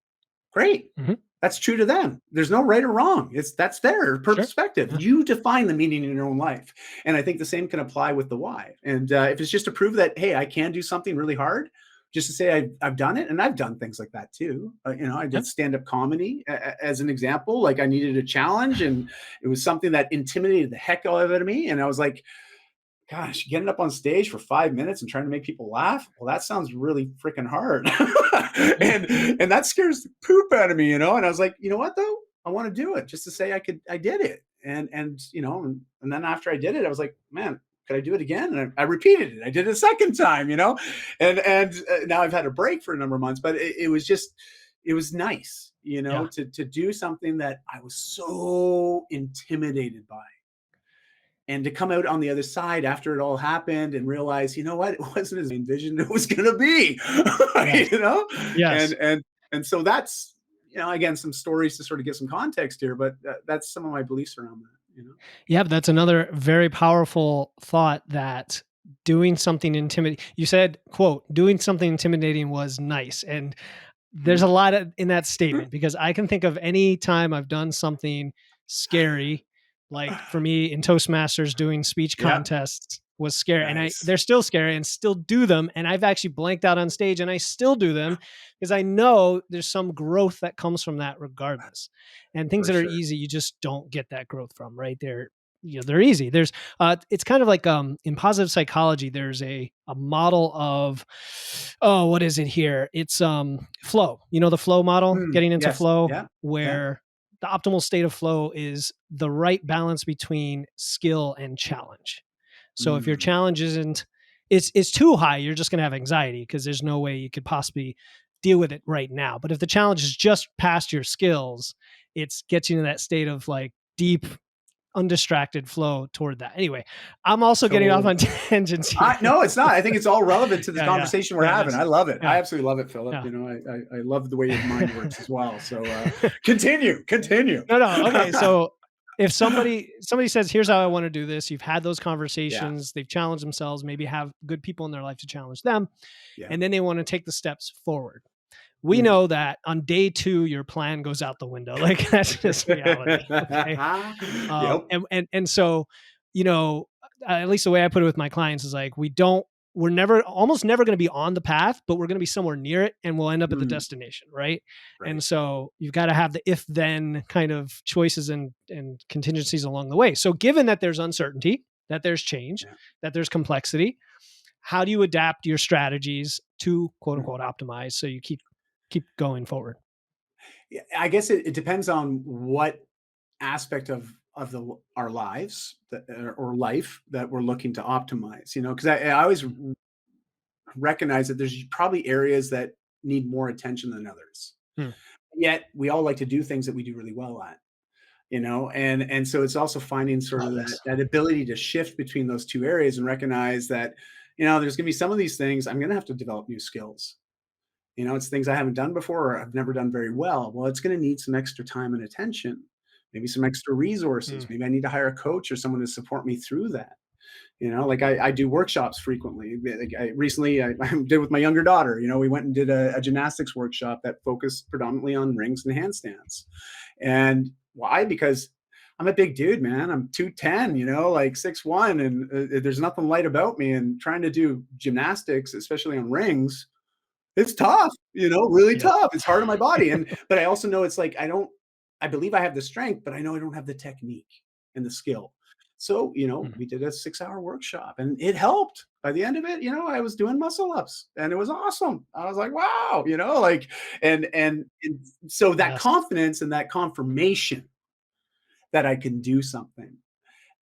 A: great.
B: Mm-hmm.
A: That's true to them. There's no right or wrong. That's their
B: Sure.
A: perspective.
B: Yeah.
A: You define the meaning in your own life. And I think the same can apply with the why. And if it's just to prove that, hey, I can do something really hard, just to say I've done it. And I've done things like that too. I
B: Yeah.
A: did stand-up comedy as an example. Like I needed a challenge, and it was something that intimidated the heck out of me. And I was like, gosh, getting up on stage for 5 minutes and trying to make people laugh, well, that sounds really freaking hard.
B: Yeah.
A: and that scares the poop out of me. And I was like, you know what though? I want to do it just to say I did it. And then after I did it, I was like, man, could I do it again? And I repeated it. I did it a second time, and now I've had a break for a number of months, but it was nice,
B: Yeah.
A: to do something that I was so intimidated by, and to come out on the other side after it all happened and realize, you know what, it wasn't as I envisioned it was going to be.
B: Yes.
A: you know
B: Yes.
A: and so that's, again, some stories to sort of get some context here, but that's some of my beliefs around that.
B: Yeah, but that's another very powerful thought, that doing something intimidating. You said, quote, doing something intimidating was nice. And there's a
A: Mhm.
B: lot in that statement, because I can think of any time I've done something scary, like for me in Toastmasters, doing speech
A: Yeah,
B: contests was scary, and
A: nice,
B: they're still scary, and still do them. And I've actually blanked out on stage, and I still do them because I know there's some growth that comes from that regardless. And things
A: for
B: that are
A: sure.
B: easy, you just don't get that growth from, right? They're easy. It's kind of like in positive psychology, there's a model of, oh, what is it here? It's flow. The flow model, getting into
A: Yes,
B: flow,
A: yeah, yeah.
B: where the optimal state of flow is the right balance between skill and challenge. So if your
A: Mm,
B: challenge isn't it's too high, you're just going to have anxiety because there's no way you could possibly deal with it right now. But if the challenge is just past your skills, it gets you in that state of like deep, undistracted flow toward that. Anyway, I'm also getting off
A: So
B: on tangents here.
A: no, it's not. I think it's all relevant to this
B: Yeah,
A: conversation we're
B: yeah,
A: having. I love it.
B: yeah,
A: I absolutely love it, Philip.
B: yeah.
A: You know, I love the way your mind works as well. So continue.
B: No. Okay. So if somebody says, here's how I want to do this, you've had those
A: Yeah,
B: conversations, they've challenged themselves, maybe have good people in their life to challenge them,
A: yeah.
B: and then they want to take the steps forward. We
A: Mhm.
B: know that on day 2, your plan goes out the window. Like that's just reality. Okay.
A: Yep.
B: And so, you know, at least the way I put it with my clients is like, we're almost never going to be on the path, but we're going to be somewhere near it and we'll end up at the
A: Mm,
B: destination. Right. And
A: right.
B: so you've got to have the if then kind of choices and contingencies along the way. So given that there's uncertainty, that there's change,
A: Yeah.
B: that there's complexity, how do you adapt your strategies to quote
A: Mhm.
B: unquote optimize so you keep going forward?
A: Yeah, I guess it depends on what aspect of our lives or life that we're looking to optimize. You know, because I always recognize that there's probably areas that need more attention than others.
B: Hmm.
A: Yet we all like to do things that we do really well at. You know, and so it's also finding sort
B: Oh,
A: of
B: yes.
A: that ability to shift between those two areas and recognize that, you know, there's going to be some of these things I'm going to have to develop new skills. You know, it's things I haven't done before or I've never done very well. Well, it's going to need some extra time and attention, maybe some extra resources.
B: Hmm.
A: Maybe I need to hire a coach or someone to support me through that. You know, like I do workshops frequently. Like I did with my younger daughter. You know, we went and did a gymnastics workshop that focused predominantly on rings and handstands. And why? Because I'm a big dude, man. I'm 210, you know, like 6'1", and there's nothing light about me. And trying to do gymnastics, especially on rings, it's tough, you know, really
B: Yeah.
A: tough. It's hard on my body. But I also know it's like I believe I have the strength, but I know I don't have the technique and the skill. So, you know,
B: Hmm.
A: we did a 6-hour workshop and it helped. By the end of it, you know, I was doing muscle ups and it was awesome. I was like, wow, you know, like, and so that
B: Yes.
A: confidence and that confirmation that I can do something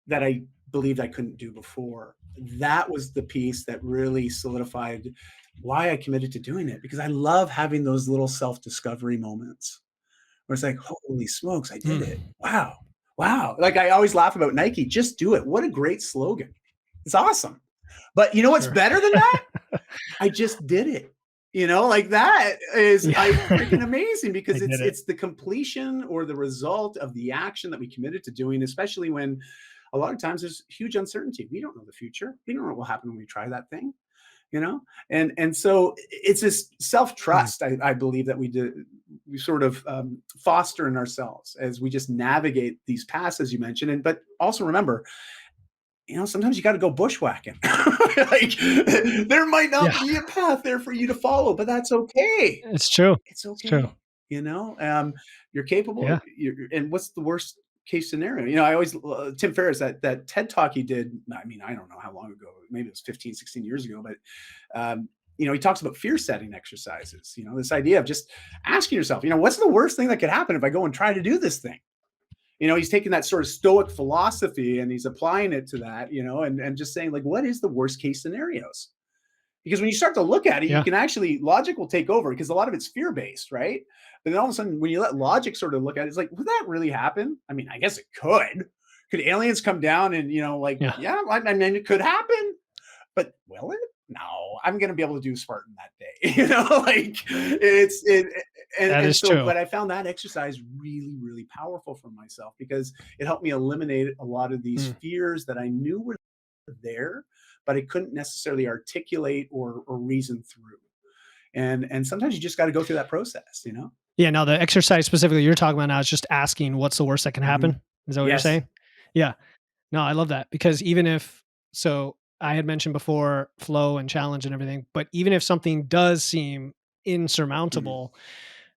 A: that I believed I couldn't do before. That was the piece that really solidified why I committed to doing it because I love having those little self-discovery moments where it's like, holy smokes, I did it.
B: Mm.
A: Wow. Wow. Like I always laugh about Nike, just do it. What a great slogan. It's awesome. But you know what's
B: Sure.
A: better than that? I just did it. You know, like that is
B: Yeah.
A: I freaking amazing
B: I
A: because
B: did it.
A: it's the completion or the result of the action that we committed to doing, especially when a lot of times there's huge uncertainty. We don't know the future. We don't know what will happen when we try that thing, you know? And so it's this
B: Mm.
A: self-trust, I believe that we sort of foster in ourselves as we just navigate these paths, as you mentioned. But also remember, you know, sometimes you got to go bushwhacking. Like there might not
B: Yeah.
A: be a path there for you to follow, but that's okay.
B: It's true.
A: It's
B: It's true.
A: okay. You know, you're capable.
B: Yeah.
A: And what's the worst case scenario? You know, I always Tim Ferriss that TED talk he did. I mean, I don't know how long ago. Maybe it was 15, 16 years ago. But you know, he talks about fear setting exercises. You know, this idea of just asking yourself, you know, what's the worst thing that could happen if I go and try to do this thing? You know, he's taking that sort of stoic philosophy and he's applying it to that. You know, and just saying like, what is the worst case scenarios? Because when you start to look at it, you
B: Yeah.
A: can actually logic will take over because a lot of it's fear based, right? But then all of a sudden, when you let logic sort of look at it, it's like, would that really happen? I mean, I guess it could. Could aliens come down and you know, like,
B: Yeah.
A: yeah, I mean, it could happen, but will it? No, I'm going to be able to do Spartan that day. You know, like
B: That
A: and
B: is
A: so,
B: true.
A: but I found that exercise really, really powerful for myself because it helped me eliminate a lot of these
B: Mm.
A: fears that I knew were there, but I couldn't necessarily articulate or reason through. And sometimes you just got to go through that process, you know?
B: Yeah. Now the exercise specifically you're talking about now is just asking what's the worst that can
A: Mhm.
B: happen. Is that what you're
A: Yes.
B: saying? Yeah. No, I love that because even if so I had mentioned before flow and challenge and everything, but even if something does seem
A: Mhm.
B: insurmountable,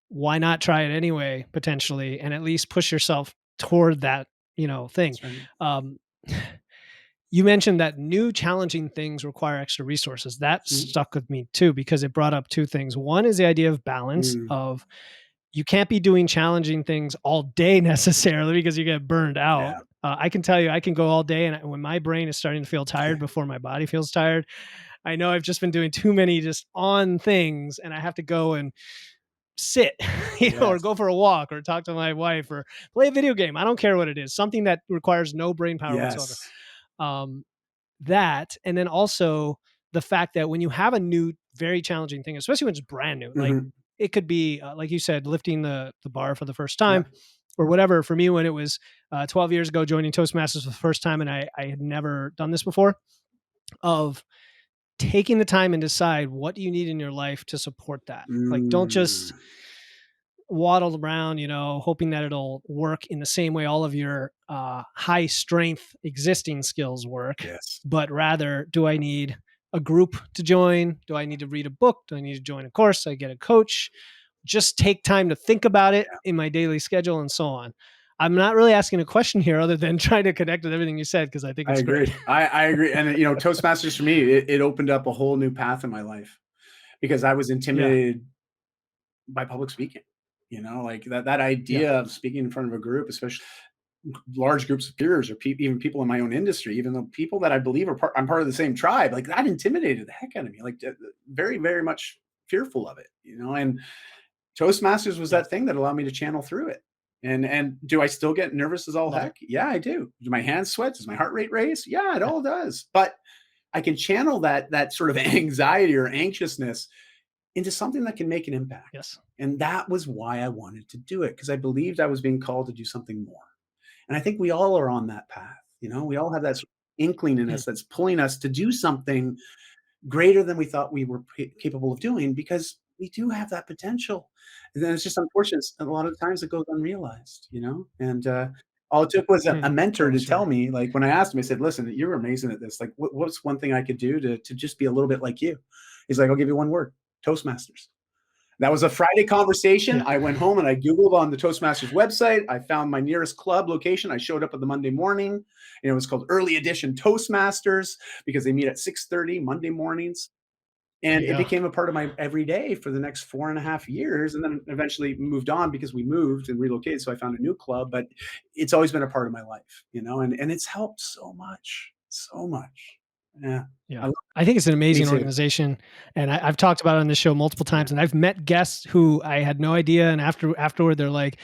B: why not try it anyway, potentially, and at least push yourself toward that, thing.
A: That's right.
B: Um, you mentioned that new challenging things require extra resources. That
A: Mm.
B: stuck with me too because it brought up two things. One is the idea of balance
A: Mm.
B: of you can't be doing challenging things all day necessarily because you get burned out.
A: Yeah.
B: I can tell you, I can go all day, and when my brain is starting to feel tired before my body feels tired, I know I've just been doing too many just on things, and I have to go and sit, or
A: Yes.
B: go for a walk, or talk to my wife, or play a video game. I don't care what it is. Something that requires no brain power whatsoever.
A: Yes.
B: Um, that, and then also the fact that when you have a new, very challenging thing, especially when it's brand new, like
A: Mhm.
B: it could be like you said, lifting the bar for the first time,
A: Yep.
B: or whatever. For me, when it was 12 years ago, joining Toastmasters for the first time, and I had never done this before, of taking the time and decide what do you need in your life to support that. Like, don't just
A: Mm.
B: waddle around, hoping that it'll work in the same way all of your high strength existing skills work,
A: Yes.
B: but rather, do I need a group to join? Do I need to read a book? Do I need to join a course? Do I get a coach? Just take time to think about it
A: Yeah,
B: in my daily schedule and so on. I'm not really asking a question here other than trying to connect with everything you said, because I think
A: I
B: it's great.
A: agree. I agree. And, Toastmasters for me, it opened up a whole new path in my life because I was
B: Yeah.
A: intimidated by public speaking. Like that
B: Yeah.
A: idea of speaking in front of a group, especially large groups of peers or even people in my own industry, even though people that I believe I'm part of the same tribe, like that intimidated the heck out of me, like very, very much fearful of it. And Toastmasters was
B: Yeah.
A: that thing that allowed me to channel through it. And do I still get nervous as all
B: Love it.
A: heck? Yeah, I do. Do my hands sweat? Does my heart rate race? Yeah, it
B: Yeah.
A: all does. But I can channel that sort of anxiety or anxiousness into something that can make an impact.
B: Yes.
A: And that was why I wanted to do it, because I believed I was being called to do something more. And I think we all are on that path. We all have that sort of inkling in
B: Mm.
A: us that's pulling us to do something greater than we thought we were capable of doing, because we do have that potential. And then it's just unfortunate. A lot of times it goes unrealized. And all it took was a mentor
B: Totally
A: to tell
B: true.
A: me, like when I asked him, I said, listen, you're amazing at this. Like, what's one thing I could do to just be a little bit like you? He's like, I'll give you one word: Toastmasters. That was a Friday conversation.
B: Yeah.
A: I went home and I Googled on the Toastmasters website. I found my nearest club location. I showed up on the Monday morning. It was called Early Edition Toastmasters because they meet at 6:30 Monday mornings.
B: There
A: And
B: you
A: it
B: go.
A: became a part of my everyday for the next 4.5 years. And then eventually moved on because we moved and relocated. So I found a new club, but it's always been a part of my life, and it's helped so much, so much. Yeah.
B: Yeah.
A: I love
B: I think it's an
A: Me
B: amazing
A: too.
B: organization, and I've talked about it on this show multiple
A: Yeah.
B: times, and I've met guests who I had no idea, and afterward they're like,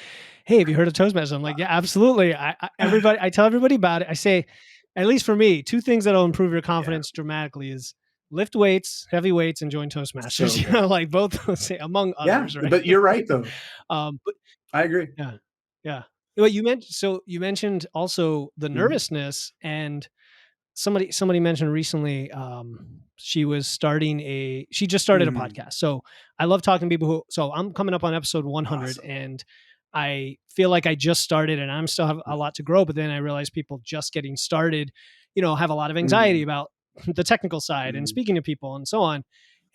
B: "Hey, have you heard of Toastmasters?" I'm like, "Yeah, absolutely." I tell everybody about it. I say, at least for me, two things that'll improve your
A: Yeah.
B: confidence dramatically is lift weights, heavy weights, and join Toastmasters.
A: So good.
B: Like both, say, among
A: Yeah.
B: others, right?
A: But you're right, though.
B: But
A: I agree.
B: yeah, yeah. Well, you mentioned also the
A: Mhm.
B: nervousness, and somebody mentioned recently, she just started a
A: Mhm.
B: podcast. So I love talking to people so I'm coming up on episode 100,
A: Awesome.
B: and I feel like I just started and I'm still have a lot to grow, but then I realize people just getting started, have a lot of anxiety
A: Mhm.
B: about the technical side and
A: Mhm.
B: speaking to people and so on.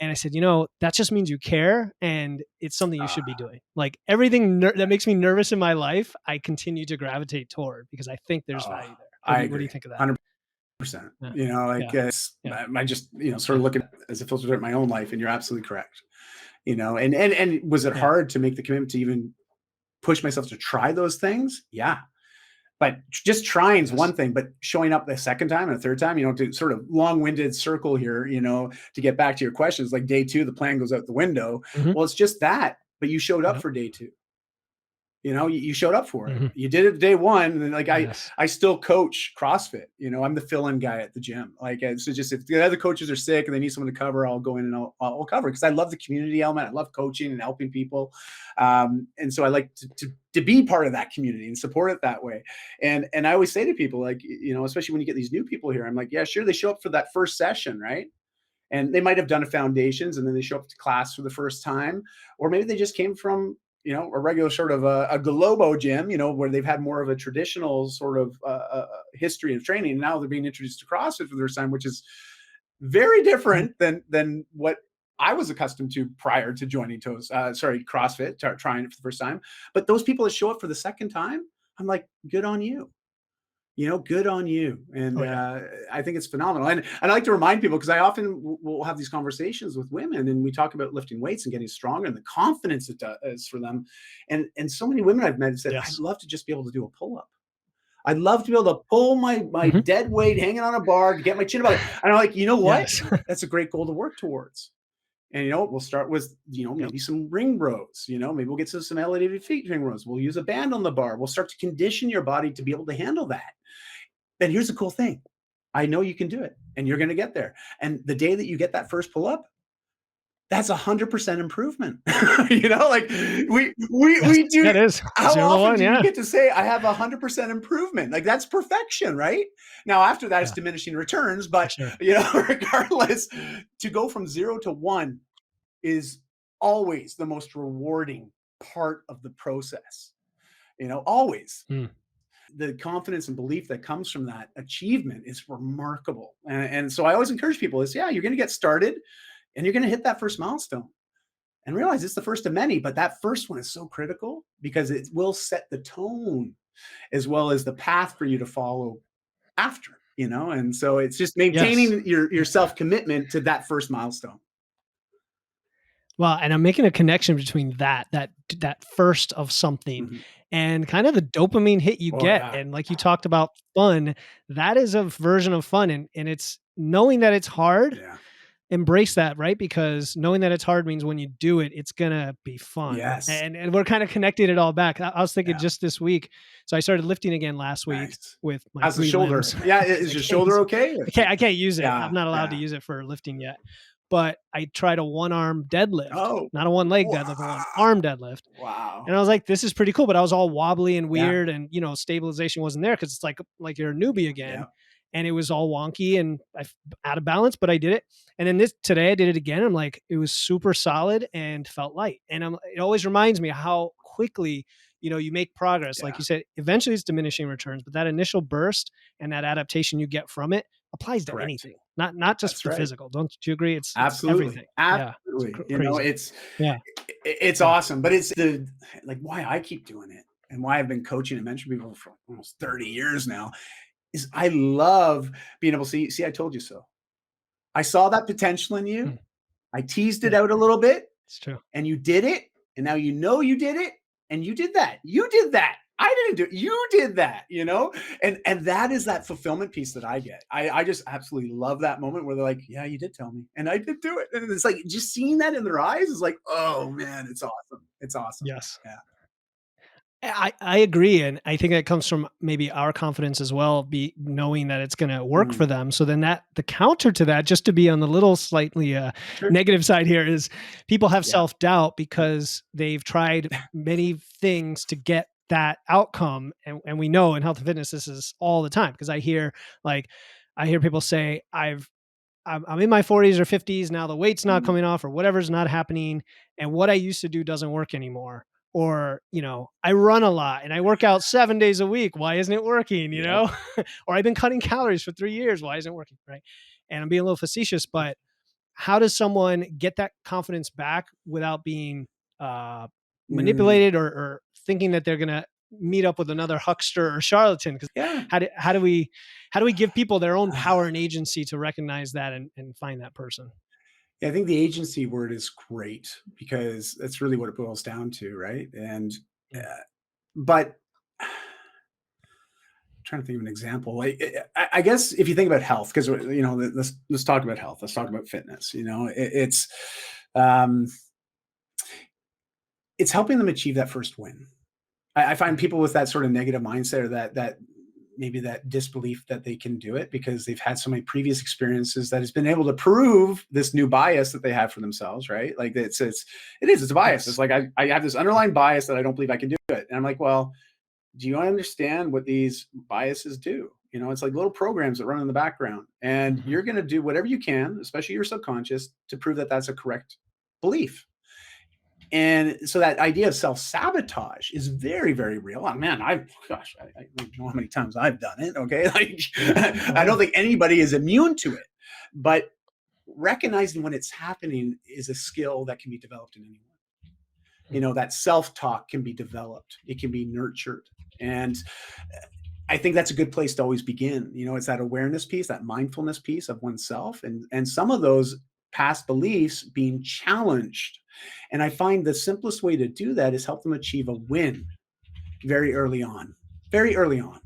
B: And I said, that just means you care, and it's something you should be
A: Ah,
B: doing. Like everything that makes me nervous in my life, I continue to gravitate toward because I think there's
A: oh,
B: value there. What
A: I
B: do you what do you
A: agree.
B: think of that?
A: 100%.
B: Yeah.
A: Like,
B: Yeah. Yeah.
A: I just, sort of
B: Yeah.
A: looking as a filter at my own life, and you're absolutely correct. And was it
B: Yeah.
A: hard to make the commitment to even push myself to try those things? Yeah. But just trying is
B: Yes.
A: one thing, but showing up the second time and a third time, to sort of long-winded circle here, to get back to your questions, like day two, the plan goes out the window.
B: Mhm.
A: Well, it's just that, but you showed up
B: Yep.
A: for day two. You showed up for it.
B: Mhm.
A: You did it day one, and then like I
B: Yes.
A: I still coach CrossFit. I'm the fill-in guy at the gym. Like so, just if the other coaches are sick and they need someone to cover, I'll go in and I'll cover because I love the community element. I love coaching and helping people, and so I like to be part of that community and support it that way. And I always say to people, like, especially when you get these new people here, I'm like, yeah, sure, they show up for that first session, right? And they might have done a foundations and then they show up to class for the first time, or maybe they just came from a regular sort of a Globo gym, where they've had more of a traditional sort of history of training. And now they're being introduced to CrossFit for the first time, which is very
B: Mhm.
A: different than what I was accustomed to prior to joining CrossFit, trying it for the first time. But those people that show up for the second time, I'm like, good on you. Good on you. And
B: Oh, yeah.
A: I think it's phenomenal. And I like to remind people because I often will have these conversations with women, and we talk about lifting weights and getting stronger and the confidence it does for them. And so many women I've met have said, I'd
B: Yes.
A: love to just be able to do a pull up. I'd love to be able to pull my
B: Mhm.
A: dead weight hanging on a bar to get my chin above it. And I'm like, you know what?
B: Yes.
A: That's a great goal to work towards. And we'll start with
B: Yep.
A: maybe some ring rows. Maybe we'll get to some elevated feet ring rows. We'll use a band on the bar. We'll start to condition your body to be able to handle that. And here's the cool thing: I know you can do it, and you're going to get there. And the day that you get that first pull up, that's 100% improvement. Like
B: Yes.
A: we
B: Yeah,
A: do.
B: it is.
A: How
B: 0 to
A: often
B: 1,
A: do you
B: yeah.
A: get to say I have 100% improvement? Like that's perfection, right? Now after that, it's
B: Yeah,
A: diminishing returns,
B: for
A: but
B: sure.
A: regardless, to go from 0 to 1 is always the most rewarding part of the process. Always.
B: Mm.
A: The confidence and belief that comes from that achievement is remarkable. And so I always encourage people is, yeah, you're going to get started and you're going to hit that first milestone and realize it's the first of many, but that first one is so critical because it will set the tone as well as the path for you to follow after. And so it's just
B: Yes.
A: maintaining your self-commitment to that first milestone.
B: Well, and I'm making a connection between that first of something
A: Mhm.
B: and kind of the dopamine hit you
A: Oh
B: get.
A: yeah.
B: And like you talked about fun, that is a version of fun. And it's knowing that it's hard,
A: Yeah.
B: embrace that, right? Because knowing that it's hard means when you do it, it's gonna be fun.
A: Yes.
B: And we're kind of connecting it all back. I was thinking
A: Yeah.
B: just this week. So I started lifting again last week
A: Nice.
B: with my
A: How's the
B: three
A: shoulder?
B: limbs
A: Yeah,
B: because
A: is your shoulder okay?
B: I can't use it. I'm
A: Yeah,
B: not allowed to
A: yeah.
B: use it for lifting yet. But I tried a one arm deadlift,
A: Oh,
B: not a one leg
A: wow.
B: deadlift, a one arm deadlift.
A: Wow.
B: And I was like, this is pretty cool. But I was all wobbly and
A: Yeah,
B: weird, and stabilization wasn't there because it's like you're a newbie
A: yeah.
B: again. And it was all wonky and out of balance, but I did it. And then today I did it again. I'm like, it was super solid and felt light. And it always reminds me how quickly you make progress. Like
A: Yeah,
B: you said, eventually it's diminishing returns, but that initial burst and that adaptation you get from it applies to
A: correct.
B: anything, not just
A: That's
B: the
A: right.
B: physical. Don't you agree? It's
A: Absolutely,
B: everything. Yeah, it's
A: absolutely.
B: crazy. Yeah,
A: It's
B: yeah.
A: awesome, but it's the like why I keep doing it and why I've been coaching and mentoring people for almost 30 years now is I love being able to see, I told you so. I saw that potential in you.
B: Mm,
A: I teased it
B: yeah,
A: out a little bit
B: it's true.
A: and you did it. And now you did it and you did that. You did that. I didn't do it. You did that. And that is that fulfillment piece that I get. I just absolutely love that moment where they're like, yeah, you did tell me. And I did do it. And it's like just seeing that in their eyes is like, oh man, it's awesome. It's awesome.
B: Yes.
A: Yeah.
B: I agree, and I think that comes from maybe our confidence as well, be knowing that it's going to work
A: Mm,
B: for them. So then the counter to that, just to be on the little slightly
A: sure.
B: negative side here, is people have
A: Yeah.
B: self doubt because they've tried many things to get that outcome, and we know in health and fitness this is all the time because I hear people say I'm in my 40s or 50s now. The weight's not
A: Mm,
B: coming off, or whatever's not happening, and what I used to do doesn't work anymore. Or I run a lot and I work out 7 days a week. Why isn't it working?
A: yep.
B: Or I've been cutting calories for 3 years. Why isn't it working? Right? And I'm being a little facetious, but how does someone get that confidence back without being uh,
A: Mm,
B: manipulated or thinking that they're gonna meet up with another huckster or charlatan? Because
A: yeah.
B: how do we give people their own
A: Ah,
B: power and agency to recognize that and find that person?
A: yeah, I think the agency word is great because that's really what it boils down to, right? And
B: Mm,
A: uh, but trying to think of an example. Like, I guess if you think about health, because let's talk about health. Let's talk about fitness. Um, it's helping them achieve that first win. I find
B: mhm.
A: people with that sort of negative mindset or that maybe that disbelief that they can do it because they've had so many previous experiences that has been able to prove this new bias that they have for themselves, right? Like it's a bias. It's
B: Yes.
A: like I have this underlying bias that I don't believe I can do it. And I'm like, well, do you understand what these biases do? It's like little programs that run in the background, and
B: Mhm.
A: you're going to do whatever you can, especially your subconscious, to prove that that's a correct belief. And so that idea of self-sabotage is very, very real. Oh, man, I don't know how many times I've done it. Okay. Like, I don't
B: Yeah.
A: think anybody is immune to it, but recognizing when it's happening is a skill that can be developed in anyone.
B: Mm,
A: That self-talk can be developed, it can be nurtured. And I think that's a good place to always begin. It's that awareness piece, that mindfulness piece of oneself, and some of those past beliefs being challenged. And I find the simplest way to do that is help them achieve a win very early on, very early on.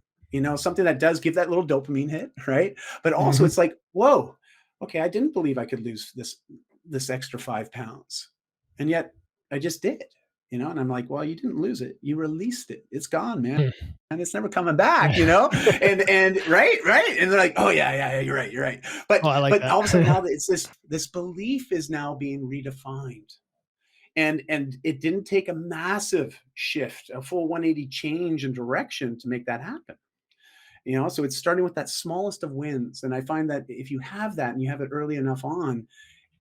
A: something that does give that little dopamine hit, right? But also
B: Mhm.
A: it's like, whoa, okay, I didn't believe I could lose this extra 5 pounds. And yet I just did. And I'm like, well, you didn't lose it. You released it. It's gone, man.
B: Mm.
A: And it's never coming back,
B: Yeah.
A: and right. And they're like, oh yeah, you're right. But
B: Oh, I like
A: but all of a sudden
B: that.
A: now that it's this belief is now being redefined. And it didn't take a massive shift, a full 180 change in direction to make that happen. So it's starting with that smallest of wins. And I find that if you have that and you have it early enough on,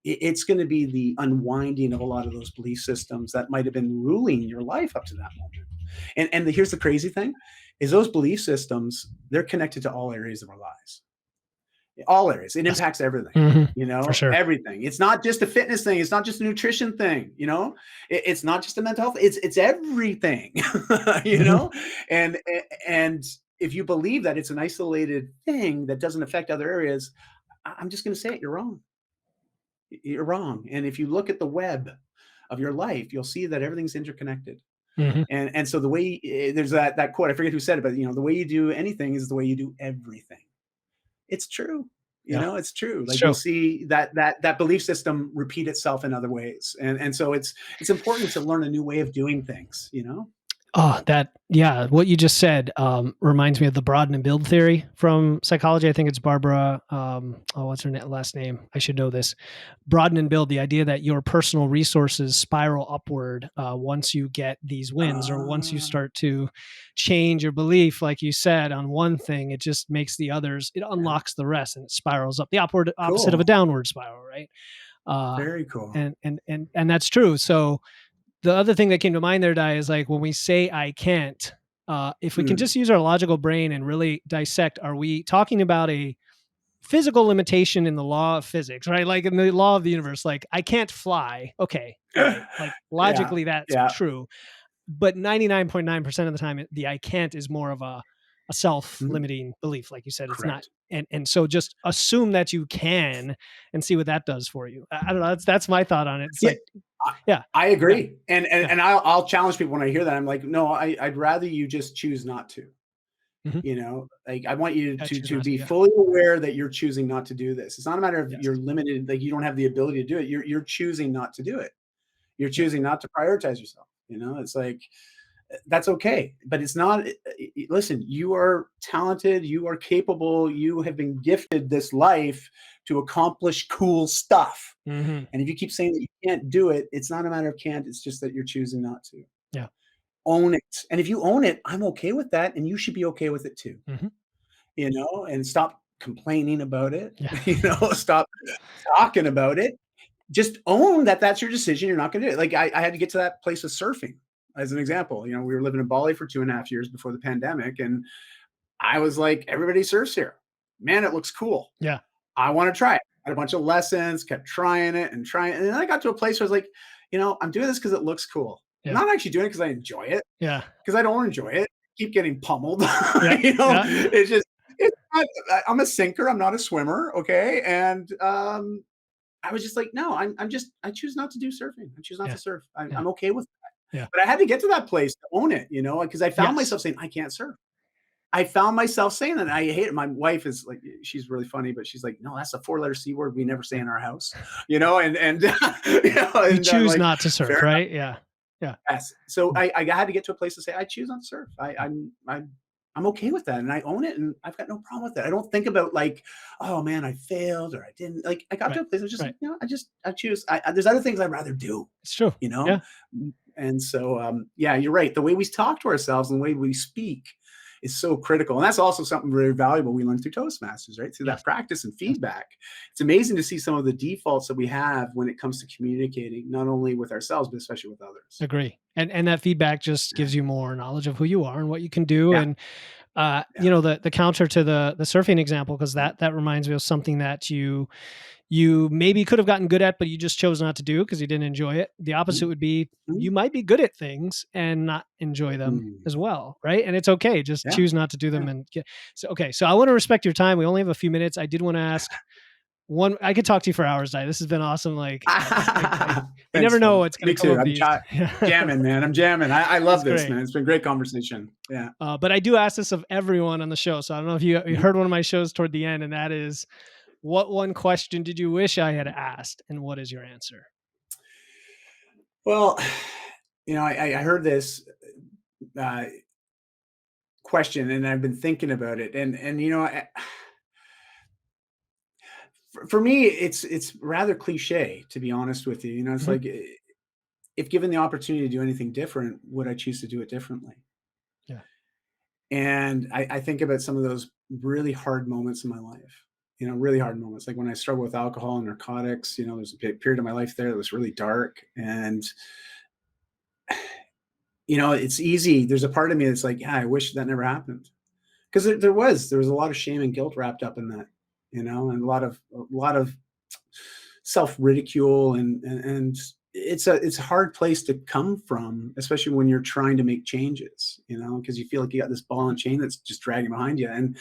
A: it's going to be the unwinding of a lot of those belief systems that might have been ruling your life up to that moment. And here's the crazy thing is those belief systems, they're connected to all areas of our lives. All areas. It
B: Yes.
A: impacts everything.
B: Mhm. For sure.
A: Everything. It's not just a fitness thing. It's not just a nutrition thing. It's not just a mental health. It's everything. you
B: Mhm.
A: know, and and if you believe that it's an isolated thing that doesn't affect other areas, I'm just going to say it. You're wrong. You're wrong. And if you look at the web of your life, you'll see that everything's interconnected.
B: Mhm.
A: And so the way there's that quote. I forget who said it, but the way you do anything is the way you do everything. It's true.
B: Yeah.
A: It's true.
B: It's
A: Like you'll
B: true.
A: see that belief system repeat itself in other ways. And so it's important to learn a new way of doing things.
B: Oh, yeah, what you just said reminds me of the broaden and build theory from psychology. I think it's Barbara. What's her last name? I should know this. Broaden and build, the idea that your personal resources spiral upward once you get these wins, or once you
A: Uh,
B: start to change your belief, like you said, on one thing, it just makes the others, it
A: yeah.
B: unlocks the rest and it spirals up, the opposite of a
A: Cool.
B: downward spiral, right? Uh,
A: Very cool.
B: and that's true. So the other thing that came to mind there, Di, is like when we say I can't, if we can
A: Mm.
B: just use our logical brain and really dissect, are we talking about a physical limitation in the law of physics, right? Like in the law of the universe, like I can't fly. Okay. All right. Like
A: Yeah.
B: logically that's
A: Yeah.
B: true. But 99.9% of the time, the I can't is more of a
A: Mhm.
B: self-limiting belief. Like you said, it's not.
A: Correct.
B: And so just assume that you can and see what that does for you. I don't know. That's my thought on it. It's
A: Yeah.
B: like,
A: I,
B: yeah,
A: I
B: yeah,
A: agree. And and,
B: yeah.
A: and I'll challenge people when I hear that. I'm like, no, I'd rather you just choose not to.
B: Mhm.
A: Like I want you
B: I
A: to
B: choose
A: to
B: not to.
A: be
B: Yeah.
A: fully aware that you're choosing not to do this. It's not a matter of
B: Yes.
A: you're limited, like you don't have the ability to do it. You're choosing not to do it. You're
B: Yeah.
A: choosing not to prioritize yourself. It's like that's okay, but it's not. Listen, you are talented. You are capable. You have been gifted this life to accomplish cool stuff.
B: Mhm.
A: And if you keep saying that you can't do it, it's not a matter of can't. It's just that you're choosing not to
B: Yeah.
A: own it. And if you own it, I'm okay with that, and you should be okay with it too.
B: Mhm.
A: And stop complaining about it.
B: Yeah.
A: Stop talking about it. Just own that that's your decision. You're not going to do it. Like I had to get to that place of surfing as an example. We were living in Bali for 2.5 years before the pandemic. And I was like, everybody surfs here. Man, it looks cool.
B: Yeah.
A: I want to try it. I had a bunch of lessons, kept trying it and trying it. And then I got to a place where I was like, I'm doing this because it looks cool. I'm
B: Yeah.
A: not actually doing it because I enjoy it,
B: Yeah.
A: because I don't enjoy it. Keep getting pummeled.
B: Yeah. Yeah.
A: It's just it's not, I'm a sinker. I'm not a swimmer. Okay. And I was just like, no, I choose not to do surfing. I choose not
B: Yeah.
A: to surf.
B: Yeah.
A: I'm okay with that.
B: Yeah.
A: But I had to get to that place to own it, because I found
B: Yes.
A: myself saying, I can't surf. I found myself saying that. And I hate it. My wife is like, she's really funny, but she's like, no, that's a 4-letter C word we never say in our house, and
B: You
A: and I'm
B: choose
A: like,
B: not to surf,
A: fair
B: right? Yeah. Yeah.
A: Yes. So
B: Mm.
A: I had to get to a place to say, I choose not to surf. I'm okay with that. And I own it, and I've got no problem with that. I don't think about like, oh man, I failed or I didn't. Like I got to
B: Right.
A: a place I was just
B: Right.
A: like, I choose. There's other things I'd rather do,
B: It's true.
A: you know?
B: Yeah.
A: And so yeah, you're right. The way we talk to ourselves and the way we speak is so critical. And that's also something very valuable we learned through Toastmasters, right? Through
B: Yes.
A: that practice and
B: Yes.
A: feedback. It's amazing to see some of the defaults that we have when it comes to communicating, not only with ourselves, but especially with others.
B: Agree. And that feedback just
A: Yeah.
B: gives you more knowledge of who you are and what you can do.
A: Yeah.
B: And
A: Yeah.
B: the counter to the surfing example, because that reminds me of something that you maybe could have gotten good at, but you just chose not to do because you didn't enjoy it. The opposite
A: Mhm.
B: would be
A: Mhm.
B: you might be good at things and not enjoy them
A: Mm.
B: as well, right? And it's okay. Just
A: Yeah.
B: choose not to do them
A: Yeah.
B: and get. So okay. So I want to respect your time. We only have a few minutes. I did want to ask, I could talk to you for hours, Di. This has been awesome. Like, you
A: Thanks,
B: never know
A: Philip.
B: what's going
A: Me
B: to come
A: too.
B: of
A: I'm
B: these.
A: jamming, man. I'm jamming. I love
B: That's
A: this,
B: great.
A: man. It's been a great conversation. Yeah.
B: But I do ask this of everyone on the show. So I don't know if you heard one of my shows toward the end, and that is, what one question did you wish I had asked? And what is your answer?
A: Well, I heard this uh, question and I've been thinking about it. And for me, it's rather cliche, to be honest with you. It's
B: Mhm.
A: like, if given the opportunity to do anything different, would I choose to do it differently?
B: Yeah.
A: And I think about some of those really hard moments in my life, really hard moments. Like when I struggled with alcohol and narcotics, there's a period of my life there that was really dark. And, it's easy. There's a part of me that's like, yeah, I wish that never happened. Because there was a lot of shame and guilt wrapped up in that, and a lot of self-ridicule and it's a hard place to come from, especially when you're trying to make changes, because you feel like you got this ball and chain that's just dragging behind you.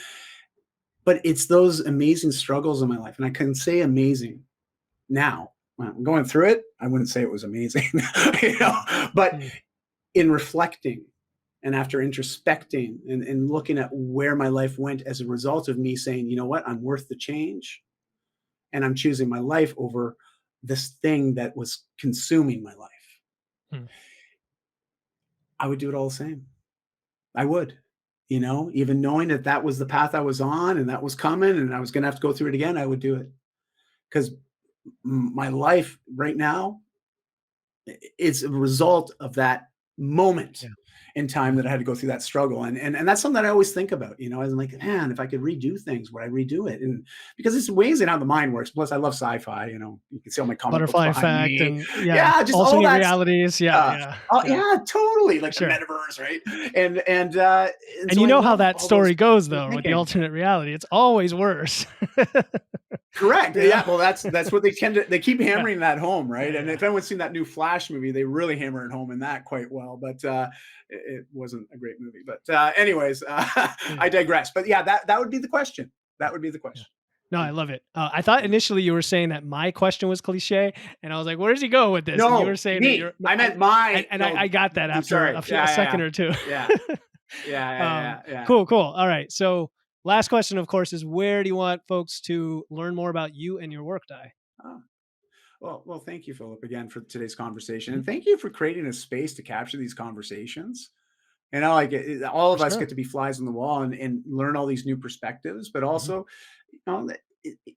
A: But it's those amazing struggles in my life, and I can say amazing now. When I'm going through it, I wouldn't say it was amazing, but
B: Mm.
A: in reflecting and after introspecting and looking at where my life went as a result of me saying, you know what, I'm worth the change, and I'm choosing my life over this thing that was consuming my life,
B: Mm.
A: I would do it all the same. I would, even knowing that that was the path I was on and that was coming and I was going to have to go through it again, I would do it. Because my life right now is a result of that moment
B: Yeah.
A: in time that I had to go through that struggle. And that's something that I always think about, I'm like, man, if I could redo things, would I redo it? And because it's amazing how the mind works. Plus I love sci-fi, you can see all my comic books
B: Butterfly
A: behind
B: effect,
A: me.
B: and
A: Yeah, just all
B: alternate
A: that
B: realities. Yeah.
A: stuff.
B: Yeah.
A: Oh
B: Yeah.
A: yeah, totally. Like the
B: Sure.
A: metaverse, right? And
B: And
A: so
B: you
A: I
B: know how
A: love
B: that
A: all those
B: story goes,
A: kind of
B: though, with the
A: thinking.
B: alternate reality. It's always worse.
A: Correct.
B: You know?
A: Yeah. Well, that's what they keep
B: Yeah.
A: hammering that home, right?
B: Yeah.
A: And if anyone's seen that new Flash movie, they really hammer it home in that quite well. But it wasn't a great movie. But anyways,
B: Yeah.
A: I digress. But yeah, that would be the question. That would be the
B: Yeah.
A: question.
B: No, I
A: Yeah.
B: love it. I thought initially you were saying that my question was cliche, and I was like, "Where does he go with this?" And you were
A: No,
B: saying that you're
A: me.
B: no,
A: I meant my.
B: I
A: No,
B: got that after
A: sorry.
B: a second
A: Yeah.
B: or two.
A: Yeah. Yeah. Yeah. Yeah. Yeah. Yeah.
B: Cool, cool. All right. So, last question, of course, is where do you want folks to learn more about you and your work, Di?
A: Oh. Well, thank you, Philip, again for today's conversation,
B: Mhm.
A: and thank you for creating a space to capture these conversations. Like all
B: For
A: of us
B: sure.
A: get to be flies on the wall and learn all these new perspectives, but
B: Mhm.
A: also,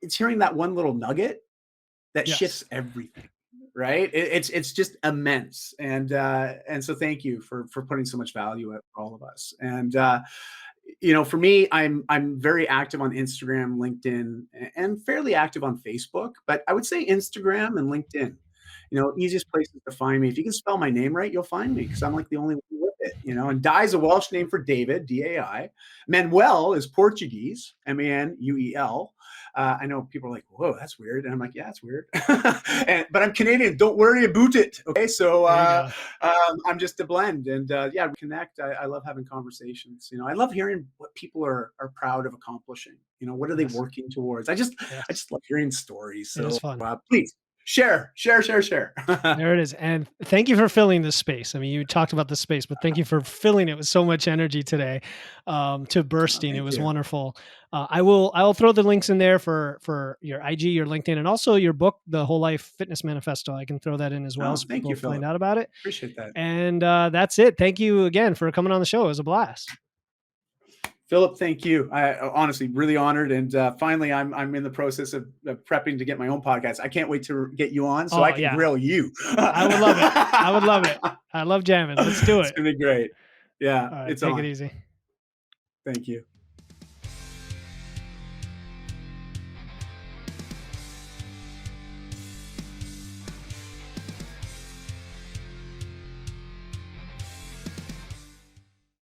A: it's hearing that one little nugget that shifts
B: Yes.
A: everything, right? It's just immense, and so thank you for putting so much value at all of us. And for me, I'm very active on Instagram, LinkedIn, and fairly active on Facebook. But I would say Instagram and LinkedIn. Easiest places to find me. If you can spell my name right, you'll find me because I'm like the only one with it. And Dai is a Welsh name for David, Dai. Manuel is Portuguese, Manuel. I know people are like, "Whoa, that's weird," and I'm like, "Yeah, it's weird," but I'm Canadian. Don't worry about it. Okay, so
B: There you go.
A: I'm just a blend, and yeah, we connect. I love having conversations. I love hearing what people are proud of accomplishing. What are they
B: Yes.
A: working towards? I just
B: Yes.
A: love hearing stories.
B: It is
A: So
B: fun.
A: please share, share, share, share.
B: There it is. And thank you for filling this space. I mean, you talked about the space, but thank you for filling it with so much energy today, to bursting. It
A: Thank
B: was
A: you.
B: wonderful. I will throw the links in there for your IG, your LinkedIn, and also your book, The Whole Life Fitness Manifesto. I can throw that in as well
A: Oh,
B: so
A: thank
B: people
A: you,
B: find
A: Philip.
B: out about it.
A: Appreciate that.
B: And that's it. Thank you again for coming on the show. It was a blast.
A: Philip, thank you. I honestly really honored, and finally, I'm in the process of prepping to get my own podcast. I can't wait to get you on so I
B: Oh
A: can
B: yeah,
A: grill you.
B: I would love it. I would love it. I love jamming. Let's do
A: It's
B: it.
A: gonna be great. Yeah,
B: All right,
A: it's
B: take it
A: on.
B: easy.
A: Thank you.